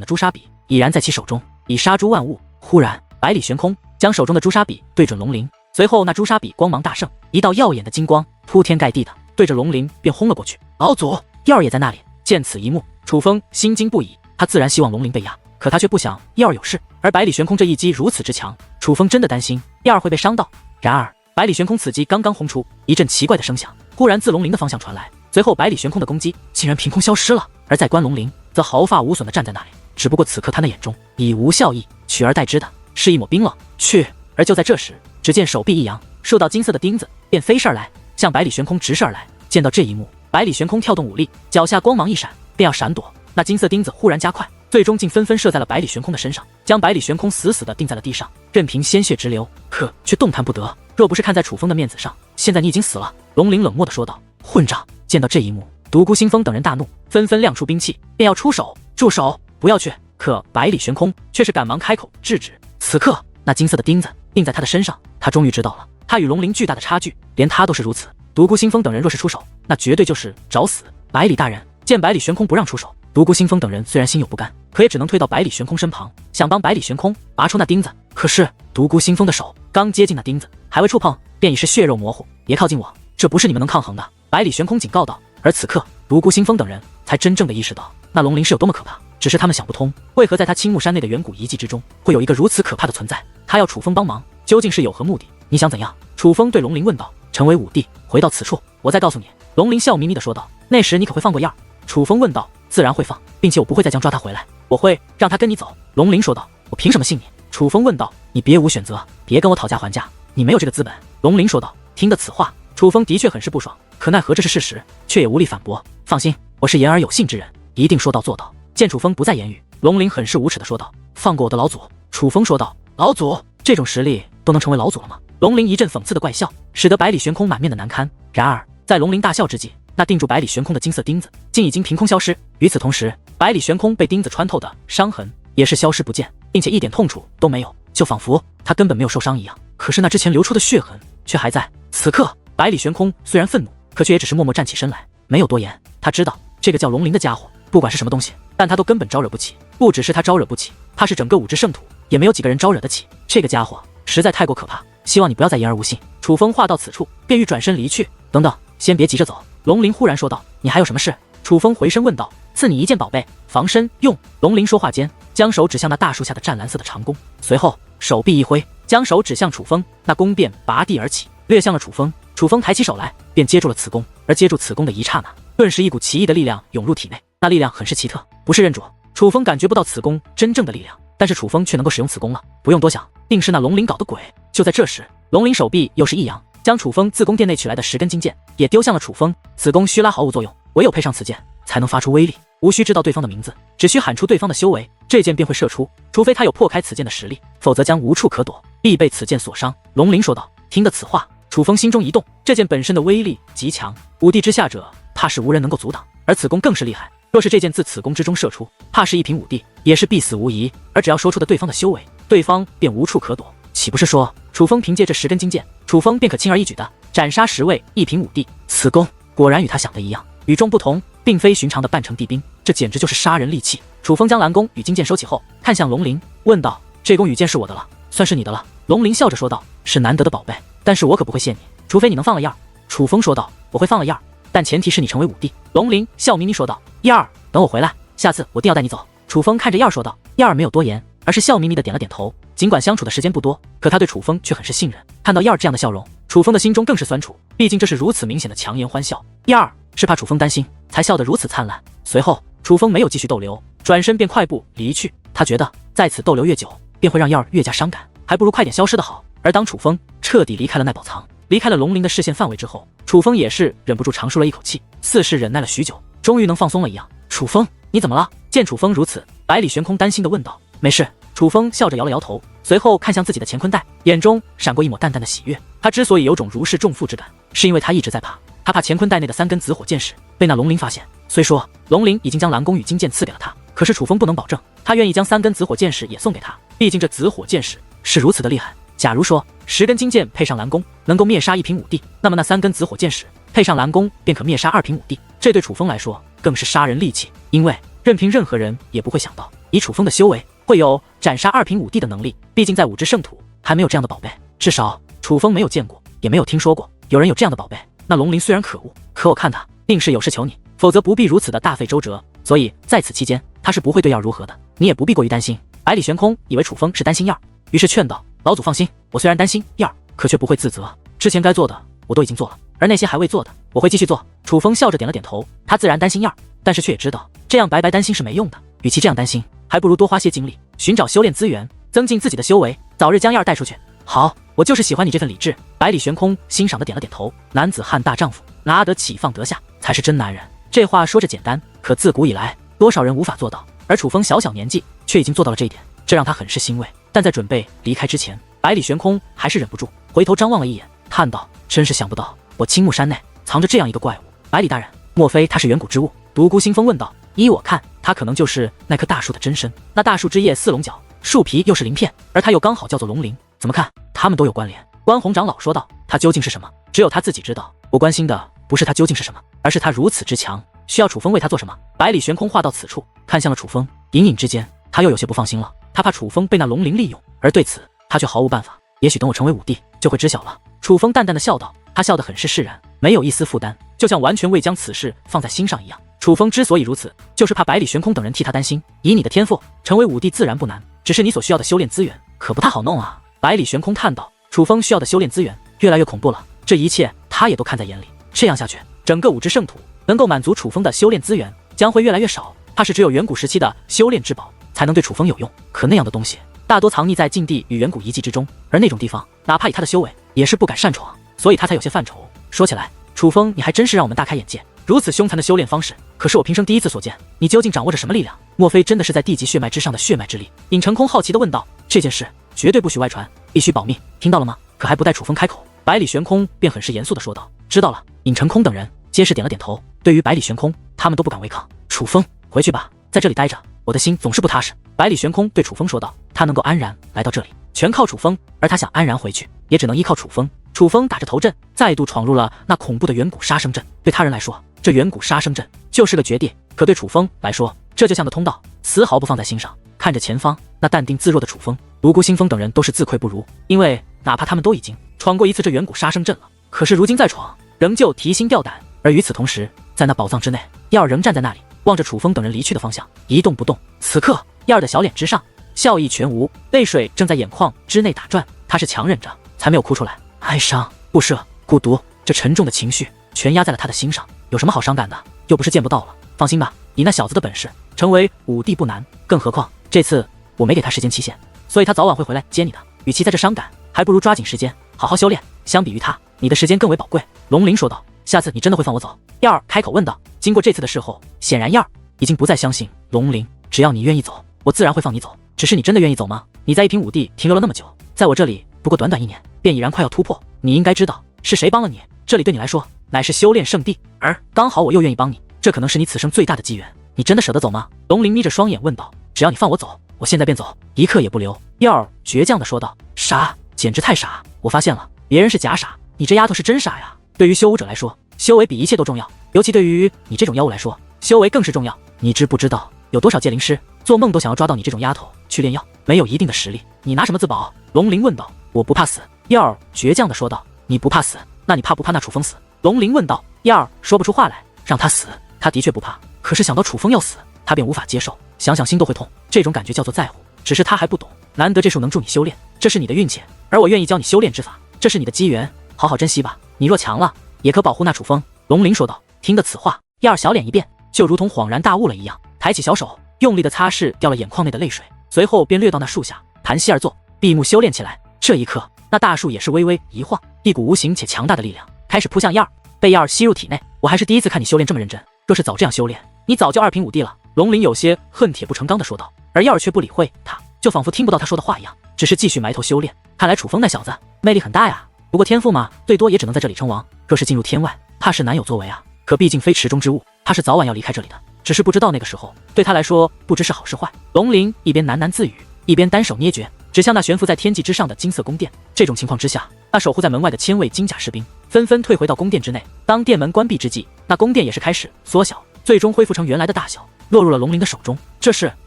的朱砂笔已然在其手中，已杀诸万物。忽然百里悬空将手中的朱砂笔对准龙鳞，随后那朱砂笔光芒大盛，一道耀眼的金光铺天盖地的对着龙鳞便轰了过去。老祖，燕儿也在那里。见此一幕，楚风心惊不已，他自然希望龙鳞被压，可他却不想燕儿有事。而百里悬空这一击如此之强，楚风真的担心燕儿会被伤到。然而百里悬空此击刚刚轰出，一阵奇怪的声响忽然自龙鳞的方向传来，随后百里悬空的攻击竟然凭空消失了。而在关龙鳞则毫发无损地站在那里，只不过此刻他那眼中已无笑意，取而代之的是一抹冰冷。去！而就在这时，只见手臂一扬，数道金色的钉子便飞射而来，向百里悬空直射而来。见到这一幕，百里悬空跳动武力，脚下光芒一闪，便要闪躲。那金色钉子忽然加快，最终竟纷纷射在了百里悬空的身上，将百里悬空死死地钉在了地上，任凭鲜血直流，可却动弹不得。若不是看在楚风的面子上，现在你已经死了。龙鳞冷漠地说道。混账！见到这一幕，独孤星风等人大怒，纷纷亮出兵器，便要出手。住手！不要去！可百里悬空却是赶忙开口制止。此刻那金色的钉子钉在他的身上，他终于知道了他与龙鳞巨大的差距，连他都是如此。独孤星风等人若是出手，那绝对就是找死。百里大人见百里悬空不让出手，独孤星风等人虽然心有不甘，可也只能推到百里悬空身旁，想帮百里悬空拔出那钉子。可是独孤星风的手刚接近那钉子，还未触碰，便已是血肉模糊。别靠近我，这不是你们能抗衡的！百里悬空警告道。而此刻独孤星风等人才真正的意识到那龙鳞是有多么可怕，只是他们想不通，为何在他青木山内的远古遗迹之中会有一个如此可怕的存在。他要楚风帮忙，究竟是有何目的？你想怎样？楚风对龙鳞问道。成为5帝，回到此处，我再告诉你。龙鳞笑眯眯地说道。那时你可会放过燕儿？楚风问道。自然会放，并且我不会再将抓他回来，我会让他跟你走。龙鳞说道。我凭什么信你？楚风问道。你别无选择，别跟我讨价还价，你没有这个资本。龙鳞说道。听得此话，楚风的确很是不爽，可奈何这是事实，却也无力反驳。放心，我是言而有信之人，一定说到做到。见楚风不再言语，龙鳞很是无耻的说道：“放过我的老祖。”楚风说道：“老祖，这种实力都能成为老祖了吗？”龙鳞一阵讽刺的怪笑，使得百里玄空满面的难堪。然而，在龙鳞大笑之际，那定住百里玄空的金色钉子竟已经凭空消失。与此同时，百里玄空被钉子穿透的伤痕也是消失不见，并且一点痛楚都没有，就仿佛他根本没有受伤一样。可是那之前流出的血痕却还在。此刻，百里玄空虽然愤怒，可却也只是默默站起身来，没有多言。他知道这个叫龙鳞的家伙不管是什么东西，但他都根本招惹不起。不只是他招惹不起，怕是整个五之圣土也没有几个人招惹得起。这个家伙实在太过可怕，希望你不要再言而无信。楚风话到此处，便欲转身离去。等等，先别急着走。龙鳞忽然说道：“你还有什么事？”楚风回身问道：“赐你一件宝贝，防身用。”龙鳞说话间，将手指向那大树下的湛蓝色的长弓，随后手臂一挥，将手指向楚风，那弓便拔地而起，掠向了楚风。楚风抬起手来，便接住了此弓，而接住此弓的一刹那，顿时一股奇异的力量涌入体内，那力量很是奇特，不是认主。楚风感觉不到此弓真正的力量，但是楚风却能够使用此弓了。不用多想，定是那龙鳞搞的鬼。就在这时，龙鳞手臂又是一扬，将楚风自宫殿内取来的10根金剑也丢向了楚风。此弓虚拉毫无作用，唯有配上此剑才能发出威力。无需知道对方的名字，只需喊出对方的修为，这剑便会射出。除非他有破开此剑的实力，否则将无处可躲，必被此剑所伤。龙鳞说道。听得此话，楚风心中一动，这剑本身的威力极强，5帝之下者怕是无人能够阻挡，而此弓更是厉害。若是这剑自此弓之中射出，怕是一品5帝也是必死无疑。而只要说出的对方的修为，对方便无处可躲。岂不是说，楚风凭借这10根金剑，楚风便可轻而易举的斩杀10位一品5帝？此弓果然与他想的一样，与众不同，并非寻常的半成帝兵，这简直就是杀人利器。楚风将蓝弓与金剑收起后，看向龙鳞，问道：“这弓与剑是我的了，算是你的了。”龙鳞笑着说道：“是难得的宝贝，但是我可不会谢你，除非你能放了样。”楚风说道：“我会放了样，但前提是你成为5帝。”龙鳞笑眯眯说道：“燕儿，等我回来，下次我定要带你走。”楚风看着燕儿说道。燕儿没有多言，而是笑眯眯的点了点头。尽管相处的时间不多，可他对楚风却很是信任。看到燕儿这样的笑容，楚风的心中更是酸楚，毕竟这是如此明显的强颜欢笑。燕儿是怕楚风担心，才笑得如此灿烂。随后，楚风没有继续逗留，转身便快步离去。他觉得在此逗留越久，便会让燕儿越加伤感，还不如快点消失的好。而当楚风彻底离开了奈宝藏，离开了龙鳞的视线范围之后，楚风也是忍不住长舒了一口气，似是忍耐了许久，终于能放松了一样。楚风，你怎么了？见楚风如此，百里玄空担心地问道。没事。楚风笑着摇了摇头，随后看向自己的乾坤袋，眼中闪过一抹淡淡的喜悦。他之所以有种如释重负之感，是因为他一直在怕，他怕乾坤袋内的3根紫火剑矢被那龙鳞发现。虽说龙鳞已经将蓝弓与金剑赐给了他，可是楚风不能保证他愿意将3根紫火剑矢也送给他，毕竟这紫火剑矢是如此的厉害。假如说10根金剑配上蓝弓能够灭杀1品5帝，那么那3根紫火剑矢配上蓝弓便可灭杀2品5帝，这对楚风来说更是杀人利器。因为任凭任何人也不会想到，以楚风的修为会有斩杀2品5帝的能力，毕竟在5之圣土还没有这样的宝贝，至少楚风没有见过，也没有听说过有人有这样的宝贝。那龙鳞虽然可恶，可我看他定是有事求你，否则不必如此的大费周折。所以在此期间，他是不会对燕儿如何的，你也不必过于担心。百里玄空以为楚风是担心燕儿，于是劝道：“老祖放心，我虽然担心燕儿，可却不会自责。之前该做的我都已经做了，而那些还未做的，我会继续做。”楚风笑着点了点头，他自然担心燕儿，但是却也知道这样白白担心是没用的，与其这样担心，还不如多花些精力寻找修炼资源，增进自己的修为，早日将燕儿带出去。好，我就是喜欢你这份理智。百里玄空欣赏的点了点头，男子汉大丈夫，拿得起放得下，才是真男人。这话说着简单，可自古以来，多少人无法做到，而楚风小小年纪却已经做到了这一点，这让他很是欣慰。但在准备离开之前，百里玄空还是忍不住回头张望了一眼，叹道：“真是想不到，我青木山内藏着这样一个怪物。百里大人，莫非他是远古之物？”独孤星风问道。依我看，他可能就是那棵大树的真身。那大树枝叶4龙角，树皮又是鳞片，而他又刚好叫做龙鳞，怎么看他们都有关联。关宏长老说道：“他究竟是什么？只有他自己知道。我关心的不是他究竟是什么，而是他如此之强，需要楚风为他做什么。”百里玄空话到此处，看向了楚风，隐隐之间，他又有些不放心了。他怕楚风被那龙鳞利用，而对此他却毫无办法。也许等我成为5帝，就会知晓了。楚风淡淡的笑道，他笑得很是释然，没有一丝负担，就像完全未将此事放在心上一样。楚风之所以如此，就是怕百里玄空等人替他担心。以你的天赋，成为5帝自然不难，只是你所需要的修炼资源可不太好弄啊。百里玄空叹道。楚风需要的修炼资源越来越恐怖了，这一切他也都看在眼里。这样下去，整个5之圣土能够满足楚风的修炼资源将会越来越少，怕是只有远古时期的修炼之宝才能对楚风有用。可那样的东西大多藏匿在禁地与远古遗迹之中，而那种地方哪怕以他的修为也是不敢擅闯，所以他才有些犯愁。说起来，楚风，你还真是让我们大开眼界，如此凶残的修炼方式，可是我平生第一次所见。你究竟掌握着什么力量？莫非真的是在地级血脉之上的血脉之力？尹成空好奇地问道。这件事绝对不许外传，必须保密，听到了吗？可还不待楚风开口，百里玄空便很是严肃地说道：知道了。尹成空等人皆是点了点头。对于百里玄空，他们都不敢违抗。楚风，回去吧，在这里待着，我的心总是不踏实。百里玄空对楚风说道。他能够安然来到这里，全靠楚风，而他想安然回去，也只能依靠楚风。楚风打着头阵，再度闯入了那恐怖的远古杀生阵。对他人来说，这远古杀生阵就是个绝地，可对楚风来说，这就像个通道，丝毫不放在心上。看着前方那淡定自若的楚风，独孤星风等人都是自愧不如，因为哪怕他们都已经闯过一次这远古杀生阵了，可是如今再闯，仍旧提心吊胆。而与此同时，在那宝藏之内，燕儿仍站在那里，望着楚风等人离去的方向，一动不动。此刻，燕儿的小脸之上笑意全无，泪水正在眼眶之内打转，她是强忍着才没有哭出来。哀伤、不舍、孤独，这沉重的情绪全压在了他的心上。有什么好伤感的？又不是见不到了。放心吧，以那小子的本事，成为武帝不难。更何况这次我没给他时间期限，所以他早晚会回来接你的。与其在这伤感，还不如抓紧时间好好修炼。相比于他，你的时间更为宝贵。龙鳞说道。下次你真的会放我走？燕儿开口问道。经过这次的事后，显然燕儿已经不再相信龙鳞。只要你愿意走，我自然会放你走。只是你真的愿意走吗？你在一品武帝停留了那么久，在我这里不过短短1年，便已然快要突破。你应该知道是谁帮了你，这里对你来说乃是修炼圣地，而刚好我又愿意帮你，这可能是你此生最大的机缘。你真的舍得走吗？龙鳞眯着双眼问道。只要你放我走，我现在便走，一刻也不留。燕儿倔强地说道。傻，简直太傻！我发现了，别人是假傻，你这丫头是真傻呀。对于修武者来说，修为比一切都重要，尤其对于你这种妖物来说，修为更是重要。你知不知道有多少界灵师做梦都想要抓到你这种丫头去炼药？没有一定的实力，你拿什么自保？龙鳞问道。我不怕死。燕儿倔强地说道。你不怕死，那你怕不怕那楚风死？龙鳞问道。燕儿说不出话来。让他死，他的确不怕，可是想到楚风要死，他便无法接受，想想心都会痛。这种感觉叫做在乎，只是他还不懂。难得这术能助你修炼，这是你的运气，而我愿意教你修炼之法，这是你的机缘，好好珍惜吧。你若强了，也可保护那楚风。龙鳞说道。听得此话，燕儿小脸一变，就如同恍然大悟了一样，抬起小手，用力地擦拭掉了眼眶内的泪水，随后便掠到那树下，盘膝而坐，闭目修炼起来。这一刻，那大树也是微微一晃，一股无形且强大的力量开始扑向燕儿，被燕儿吸入体内。我还是第一次看你修炼这么认真，若是早这样修炼，你早就2品武帝了。龙鳞有些恨铁不成钢地说道，而燕儿却不理会他，就仿佛听不到他说的话一样，只是继续埋头修炼。看来楚风那小子魅力很大呀，不过天赋嘛，最多也只能在这里称王，若是进入天外，怕是难有作为啊。可毕竟非池中之物，他是早晚要离开这里的，只是不知道那个时候对他来说不知是好是坏。龙鳞一边喃喃自语，一边单手捏诀，指向那悬浮在天际之上的金色宫殿。这种情况之下，那守护在门外的千位金甲士兵纷纷退回到宫殿之内。当殿门关闭之际，那宫殿也是开始缩小，最终恢复成原来的大小，落入了龙鳞的手中。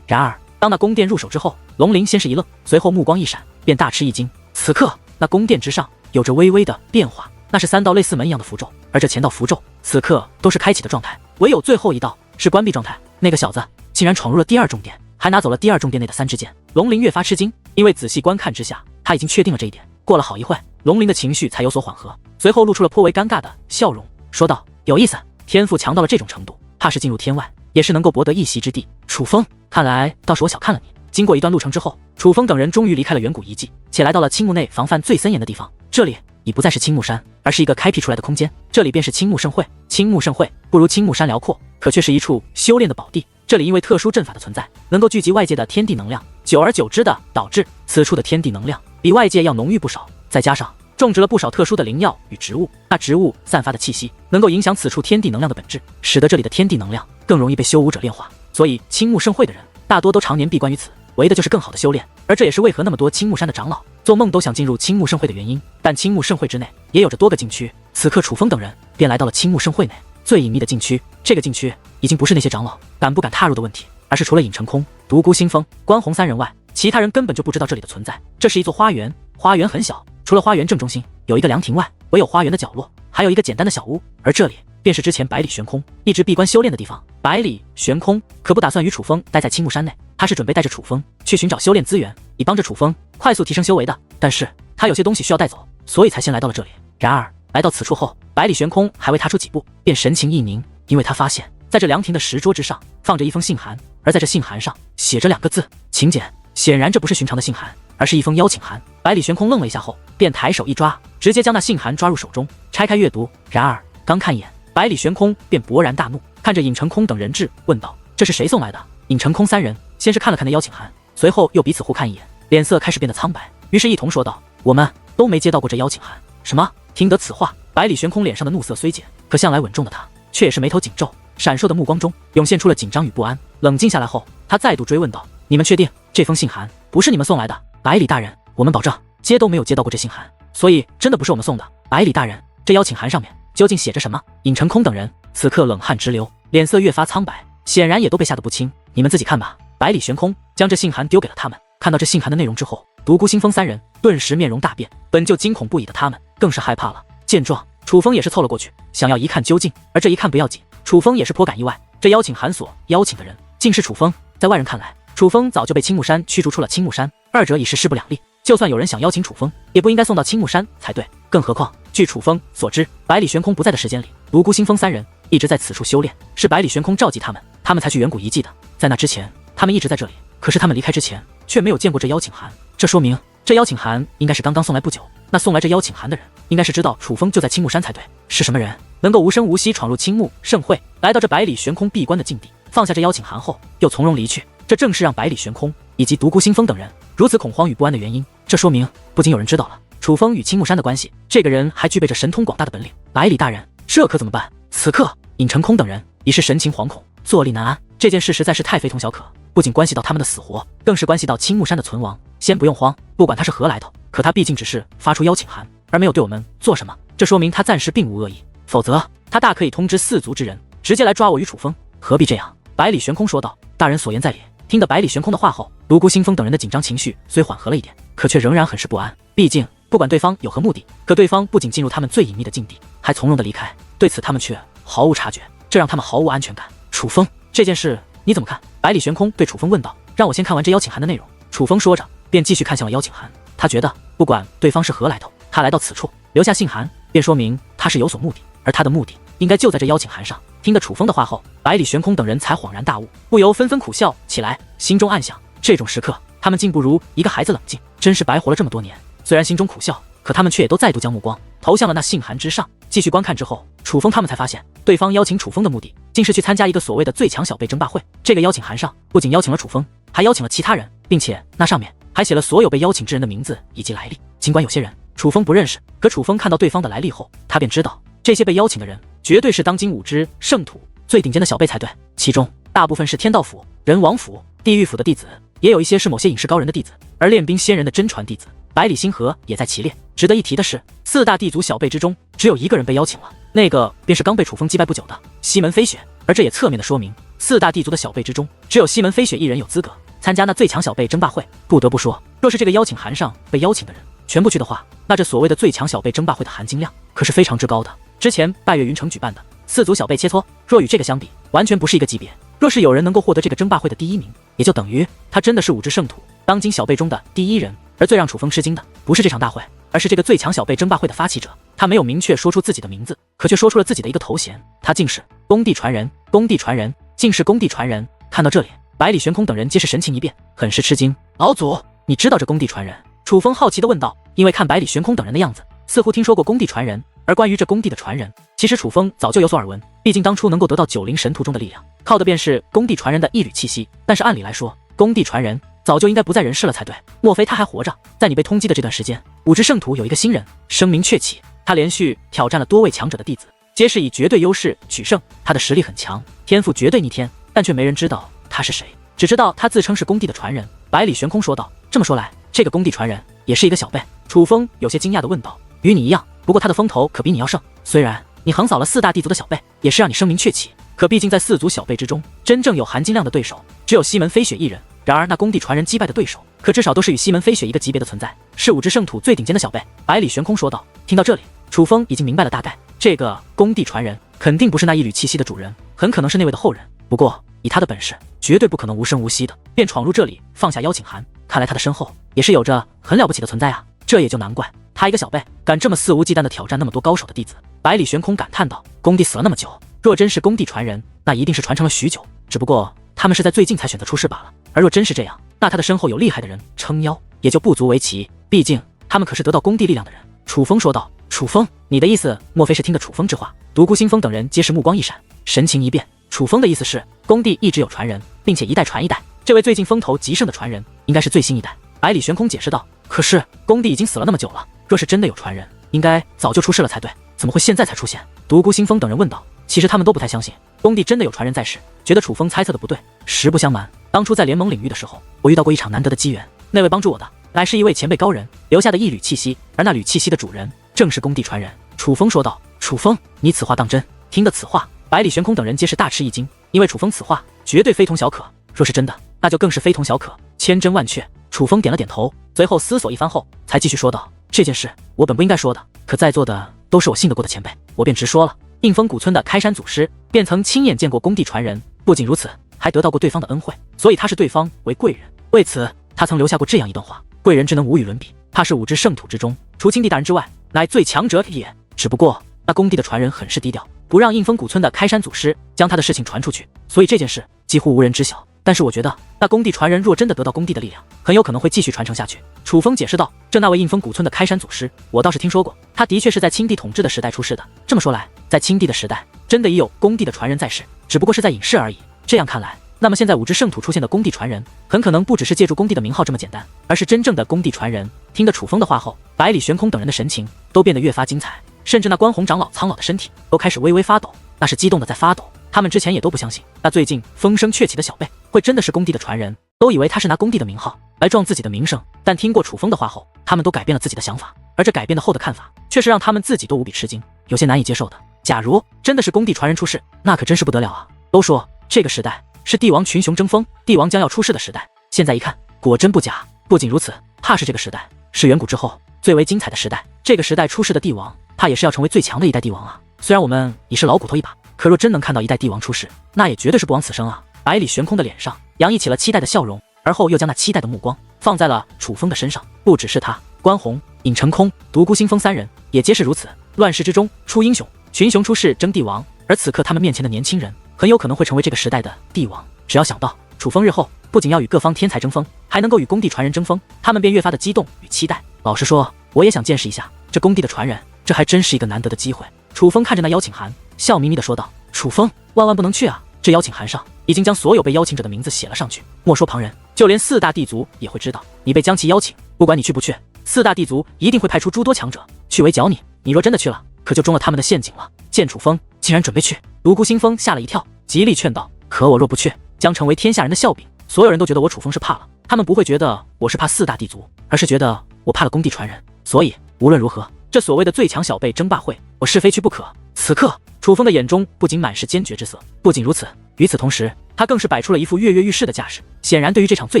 然而当那宫殿入手之后，龙鳞先是一愣，随后目光一闪，便大吃一惊。此刻那宫殿之上有着微微的变化，那是3道类似门一样的符咒，而这前道符咒此刻都是开启的状态，唯有最后一道是关闭状态。那个小子竟然闯入了第2重殿，还拿走了第2重殿内的3支箭。龙鳞越发吃惊，因为仔细观看之下，他已经确定了这一点。过了好一会，龙鳞的情绪才有所缓和，随后露出了颇为尴尬的笑容，说道：有意思，天赋强到了这种程度，怕是进入天外也是能够博得一席之地。楚风，看来倒是我小看了你。经过一段路程之后，楚风等人终于离开了远古遗迹，且来到了青木内防范最森严的地方。这里已不再是青木山，而是一个开辟出来的空间，这里便是青木盛会。青木盛会不如青木山辽阔，可却是一处修炼的宝地。这里因为特殊阵法的存在，能够聚集外界的天地能量，久而久之的导致此处的天地能量比外界要浓郁不少。再加上种植了不少特殊的灵药与植物，那植物散发的气息能够影响此处天地能量的本质，使得这里的天地能量更容易被修武者炼化。所以青木盛会的人大多都常年闭关于此，为的就是更好的修炼。而这也是为何那么多青木山的长老做梦都想进入青木盛会的原因。但青木盛会之内也有着多个禁区，此刻楚风等人便来到了青木盛会内最隐秘的禁区。这个禁区已经不是那些长老敢不敢踏入的问题，而是除了尹成空、独孤星风、关宏3人外，其他人根本就不知道这里的存在。这是一座花园，花园很小，除了花园正中心有一个凉亭外，唯有花园的角落还有一个简单的小屋，而这里便是之前百里悬空一直闭关修炼的地方。百里悬空可不打算与楚风待在青木山内，他是准备带着楚风去寻找修炼资源，以帮着楚风快速提升修为的。但是他有些东西需要带走，所以才先来到了这里。然而来到此处后，百里悬空还未踏出几步，便神情一凝，因为他发现在这凉亭的石桌之上放着一封信函，而在这信函上写着2个字：请柬。显然这不是寻常的信函，而是一封邀请函。百里玄空愣了一下后，便抬手一抓，直接将那信函抓入手中，拆开阅读。然而刚看一眼，百里玄空便勃然大怒，看着尹成空等人质问道：“这是谁送来的？”尹成空三人先是看了看那邀请函，随后又彼此互看一眼，脸色开始变得苍白，于是一同说道：“我们都没接到过这邀请函。”什么？听得此话，百里玄空脸上的怒色虽减，可向来稳重的他却也是眉头紧皱，闪烁的目光中涌现出了紧张与不安。冷静下来后，他再度追问道：“你们确定这封信函不是你们送来的？”百里大人，我们保证接都没有接到过这信函，所以真的不是我们送的。百里大人，这邀请函上面究竟写着什么？尹成空等人此刻冷汗直流，脸色越发苍白，显然也都被吓得不轻。你们自己看吧。百里玄空将这信函丢给了他们，看到这信函的内容之后，独孤星风三人顿时面容大变，本就惊恐不已的他们更是害怕了。见状，楚风也是凑了过去，想要一看究竟。而这一看不要紧，楚风也是颇感意外，这邀请函所邀请的人竟是楚风。在外人看来，楚风早就被青木山驱逐出了青木山，二者已是势不两立。就算有人想邀请楚风，也不应该送到青木山才对。更何况，据楚风所知，百里玄空不在的时间里，独孤星风三人一直在此处修炼，是百里玄空召集他们才去远古遗迹的。在那之前，他们一直在这里。可是他们离开之前，却没有见过这邀请函，这说明这邀请函应该是刚刚送来不久。那送来这邀请函的人，应该是知道楚风就在青木山才对。是什么人能够无声无息闯入青木盛会，来到这百里玄空闭关的境地，放下这邀请函后又从容离去？这正是让百里玄空以及独孤星风等人如此恐慌与不安的原因。这说明不仅有人知道了楚风与青木山的关系，这个人还具备着神通广大的本领。百里大人，这可怎么办？此刻尹成空等人已是神情惶恐，坐立难安。这件事实在是太非同小可，不仅关系到他们的死活，更是关系到青木山的存亡。先不用慌，不管他是何来头，可他毕竟只是发出邀请函，而没有对我们做什么，这说明他暂时并无恶意，否则他大可以通知四族之人，直接来抓我与楚风，何必这样？百里玄空说道。大人所言在理。听得百里玄空的话后，独孤星风等人的紧张情绪虽缓和了一点，可却仍然很是不安。毕竟不管对方有何目的，可对方不仅进入他们最隐秘的境地，还从容的离开，对此他们却毫无察觉，这让他们毫无安全感。楚风，这件事你怎么看？百里玄空对楚风问道。让我先看完这邀请函的内容。楚风说着，便继续看向了邀请函。他觉得不管对方是何来头，他来到此处留下信函，便说明他是有所目的，而他的目的应该就在这邀请函上。听得楚风的话后，百里玄空等人才恍然大悟，不由纷纷苦笑起来，心中暗想：这种时刻，他们竟不如一个孩子冷静，真是白活了这么多年。虽然心中苦笑，可他们却也都再度将目光投向了那信函之上。继续观看之后，楚风他们才发现，对方邀请楚风的目的，竟是去参加一个所谓的最强小辈争霸会。这个邀请函上不仅邀请了楚风，还邀请了其他人，并且那上面还写了所有被邀请之人的名字以及来历。尽管有些人楚风不认识，可楚风看到对方的来历后，他便知道这些被邀请的人绝对是当今5支圣土最顶尖的小辈才对，其中大部分是天道府、人王府、地狱府的弟子，也有一些是某些隐士高人的弟子，而练兵仙人的真传弟子百里星河也在其列。值得一提的是，4大地族小辈之中，只有一个人被邀请了，那个便是刚被楚风击败不久的西门飞雪。而这也侧面的说明，4大地族的小辈之中，只有西门飞雪一人有资格参加那最强小辈争霸会。不得不说，若是这个邀请函上被邀请的人全部去的话，那这所谓的最强小辈争霸会的含金量可是非常之高的。之前拜月云城举办的4族小辈切磋，若与这个相比，完全不是一个级别。若是有人能够获得这个争霸会的第1名，也就等于他真的是5支圣土当今小辈中的第1人。而最让楚风吃惊的，不是这场大会，而是这个最强小辈争霸会的发起者。他没有明确说出自己的名字，可却说出了自己的一个头衔，他竟是工地传人。工地传人，竟是工地传人。看到这里，百里玄空等人皆是神情一变，很是吃惊。老祖，你知道这工地传人？楚风好奇地问道。因为看百里玄空等人的样子，似乎听说过工地传人。而关于这工地的传人，其实楚风早就有所耳闻，毕竟当初能够得到90神图中的力量，靠的便是工地传人的一缕气息。但是按理来说，工地传人早就应该不在人世了才对，莫非他还活着？在你被通缉的这段时间，5支圣土有一个新人声名鹊起，他连续挑战了多位强者的弟子，皆是以绝对优势取胜。他的实力很强，天赋绝对逆天，但却没人知道他是谁，只知道他自称是工地的传人。百里玄空说道。这么说来，这个工地传人也是一个小辈？楚风有些惊讶地问道。与你一样，不过他的风头可比你要盛。虽然你横扫了4大地族的小辈，也是让你声名鹊起，可毕竟在4族小辈之中，真正有含金量的对手只有西门飞雪一人。然而那工地传人击败的对手，可至少都是与西门飞雪一个级别的存在，是5支圣土最顶尖的小辈。百里玄空说道。听到这里，楚风已经明白了大概，这个工地传人肯定不是那一缕气息的主人，很可能是那位的后人。不过以他的本事，绝对不可能无声无息的便闯入这里，放下邀请函。看来他的身后也是有着很了不起的存在啊！这也就难怪他一个小辈敢这么肆无忌惮地挑战那么多高手的弟子。百里玄空感叹道。工地死了那么久，若真是工地传人，那一定是传承了许久，只不过他们是在最近才选择出世罢了。而若真是这样，那他的身后有厉害的人撑腰，也就不足为奇。毕竟他们可是得到工地力量的人。楚风说道：“楚风，你的意思莫非是听得楚风之话？”独孤星风等人皆是目光一闪，神情一变。楚风的意思是，工地一直有传人，并且一代传一代。这位最近风头极盛的传人，应该是最新一代。百里玄空解释道：“可是工地已经死了那么久了，若是真的有传人，应该早就出世了才对，怎么会现在才出现？”独孤星风等人问道。其实他们都不太相信工地真的有传人在世，觉得楚风猜测的不对。实不相瞒，当初在联盟领域的时候，我遇到过一场难得的机缘。那位帮助我的，乃是一位前辈高人留下的一缕气息，而那缕气息的主人正是工地传人。楚风说道：“楚风，你此话当真？”听得此话，百里玄空等人皆是大吃一惊，因为楚风此话绝对非同小可。若是真的，那就更是非同小可，千真万确。楚风点了点头，随后思索一番后，才继续说道：“这件事我本不应该说的，可在座的都是我信得过的前辈，我便直说了。应风谷村的开山祖师便曾亲眼见过工地传人，不仅如此，还得到过对方的恩惠，所以他视对方为贵人。为此，他曾留下过这样一段话：贵人之能无与伦比，他是五之圣土之中，除青帝大人之外，乃最强者也。只不过那工地的传人很是低调，不让应风谷村的开山祖师将他的事情传出去，所以这件事几乎无人知晓。但是我觉得，那工地传人若真的得到工地的力量，很有可能会继续传承下去。”楚风解释道：“这那位应风谷村的开山祖师，我倒是听说过，他的确是在青帝统治的时代出世的。这么说来，在青帝的时代，真的也有工地的传人在世，只不过是在隐世而已。这样看来，那么现在五之圣土出现的工地传人，很可能不只是借助工地的名号这么简单，而是真正的工地传人。”听得楚风的话后，百里玄空等人的神情都变得越发精彩，甚至那关红长老苍老的身体都开始微微发抖，那是激动的在发抖。他们之前也都不相信，那最近风声鹊起的小辈会真的是工地的传人，都以为他是拿工地的名号来壮自己的名声。但听过楚风的话后，他们都改变了自己的想法，而这改变的后的看法，却是让他们自己都无比吃惊，有些难以接受的。假如真的是工地传人出世，那可真是不得了啊！都说这个时代是帝王群雄争锋，帝王将要出世的时代，现在一看，果真不假。不仅如此，怕是这个时代是远古之后最为精彩的时代。这个时代出世的帝王，他也是要成为最强的一代帝王啊！虽然我们已是老骨头一把，可若真能看到一代帝王出世，那也绝对是不枉此生啊！百里玄空的脸上洋溢起了期待的笑容，而后又将那期待的目光放在了楚风的身上。不只是他，关宏、尹成空、独孤星风三人也皆是如此。乱世之中出英雄，群雄出世争帝王，而此刻他们面前的年轻人，很有可能会成为这个时代的帝王。只要想到楚风日后不仅要与各方天才争锋，还能够与工地传人争锋，他们便越发的激动与期待。老实说，我也想见识一下这工地的传人，这还真是一个难得的机会。楚风看着那邀请函，笑眯眯地说道：“楚风，万万不能去啊！这邀请函上已经将所有被邀请者的名字写了上去，莫说旁人，就连四大地族也会知道你被将其邀请。不管你去不去，四大地族一定会派出诸多强者去围剿你。你若真的去了，可就中了他们的陷阱了。”见楚风竟然准备去，独孤星风吓了一跳，极力劝道：“可我若不去，将成为天下人的笑柄。所有人都觉得我楚风是怕了，他们不会觉得我是怕四大地族，而是觉得我怕了工地传人。所以无论如何，这所谓的最强小辈争霸会，我是非去不可。”此刻，楚风的眼中不仅满是坚决之色，不仅如此，与此同时，他更是摆出了一副跃跃欲试的架势。显然，对于这场最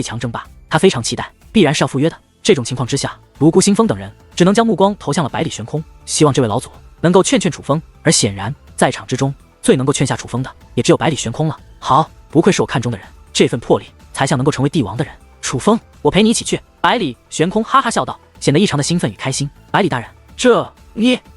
强争霸，他非常期待，必然是要赴约的。这种情况之下，独孤星风等人只能将目光投向了百里玄空，希望这位老祖能够劝劝楚风。而显然，在场之中最能够劝下楚风的，也只有百里玄空了。好，不愧是我看中的人，这份魄力才像能够成为帝王的人。楚风，我陪你一起去。百里玄空哈哈笑道，显得异常的兴奋与开心。百里大人，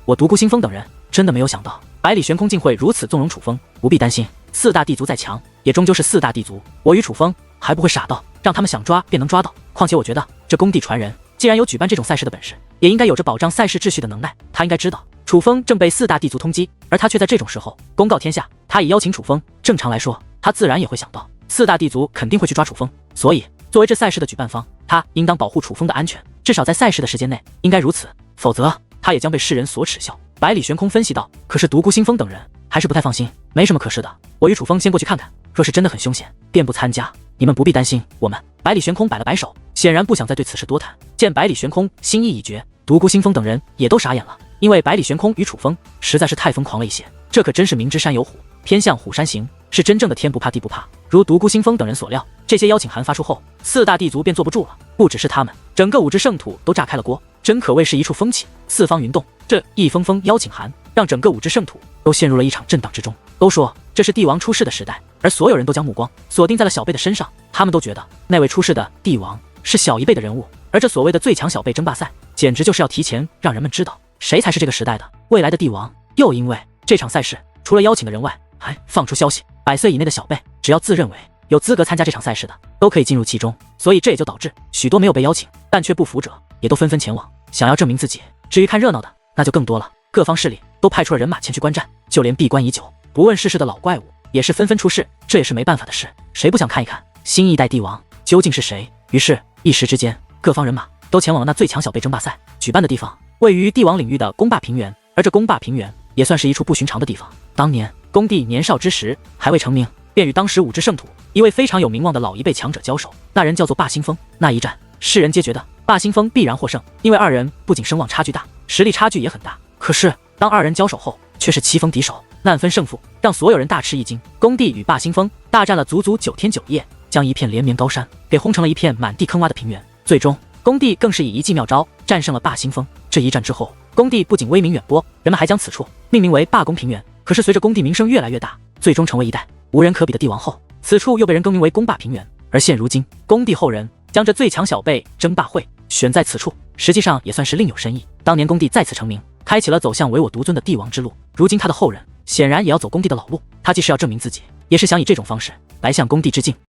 我独孤星风等人真的没有想到，百里玄空竟会如此纵容楚风。不必担心，四大地族再强，也终究是四大地族。我与楚风还不会傻到让他们想抓便能抓到。况且我觉得，这工地传人既然有举办这种赛事的本事，也应该有着保障赛事秩序的能耐。他应该知道楚风正被四大地族通缉，而他却在这种时候公告天下，他已邀请楚风。正常来说，他自然也会想到四大地族肯定会去抓楚风，所以作为这赛事的举办方，他应当保护楚风的安全，至少在赛事的时间内应该如此，否则他也将被世人所耻笑。百里玄空分析道：“可是独孤星风等人还是不太放心。没什么可是的，我与楚风先过去看看，若是真的很凶险，便不参加。你们不必担心我们。”百里玄空摆了摆手，显然不想再对此事多谈。见百里玄空心意已决，独孤星风等人也都傻眼了，因为百里玄空与楚风实在是太疯狂了一些。这可真是明知山有虎，偏向虎山行，是真正的天不怕地不怕。如独孤星风等人所料，这些邀请函发出后，四大地族便坐不住了。不只是他们，整个五之圣土都炸开了锅，真可谓是一处风起，四方云动。这一封封邀请函，让整个五之圣土都陷入了一场震荡之中。都说这是帝王出世的时代，而所有人都将目光锁定在了小辈的身上。他们都觉得那位出世的帝王是小一辈的人物，而这所谓的最强小辈争霸赛，简直就是要提前让人们知道谁才是这个时代的未来的帝王。又因为这场赛事，除了邀请的人外，还放出消息，100岁以内的小辈，只要自认为有资格参加这场赛事的都可以进入其中，所以这也就导致许多没有被邀请但却不服者也都纷纷前往，想要证明自己。至于看热闹的，那就更多了，各方势力都派出了人马前去观战，就连闭关已久不问世事的老怪物也是纷纷出世，这也是没办法的事，谁不想看一看新一代帝王究竟是谁？于是，一时之间，各方人马都前往了那最强小辈争霸赛举办的地方，位于帝王领域的宫霸平原。而这宫霸平原也算是一处不寻常的地方。当年宫帝年少之时还未成名，便与当时武之圣土一位非常有名望的老一辈强者交手，那人叫做霸星风。那一战，世人皆觉得霸星风必然获胜，因为二人不仅声望差距大，实力差距也很大。可是当二人交手后，却是棋逢敌手，难分胜负，让所有人大吃一惊。宫帝与霸星风大战了足足9天9夜，将一片连绵高山给轰成了一片满地坑洼的平原。最终，宫帝更是以一记妙招战胜了霸星风。这一战之后，宫帝不仅威名远播，人们还将此处命名为霸宫平原。可是随着宫帝名声越来越大，最终成为一代无人可比的帝王后，此处又被人更名为宫霸平原。而现如今，宫帝后人将这最强小辈争霸会选在此处，实际上也算是另有深意。当年宫帝再次成名，开启了走向唯我独尊的帝王之路，如今他的后人显然也要走宫帝的老路，他既是要证明自己，也是想以这种方式来向宫帝致敬。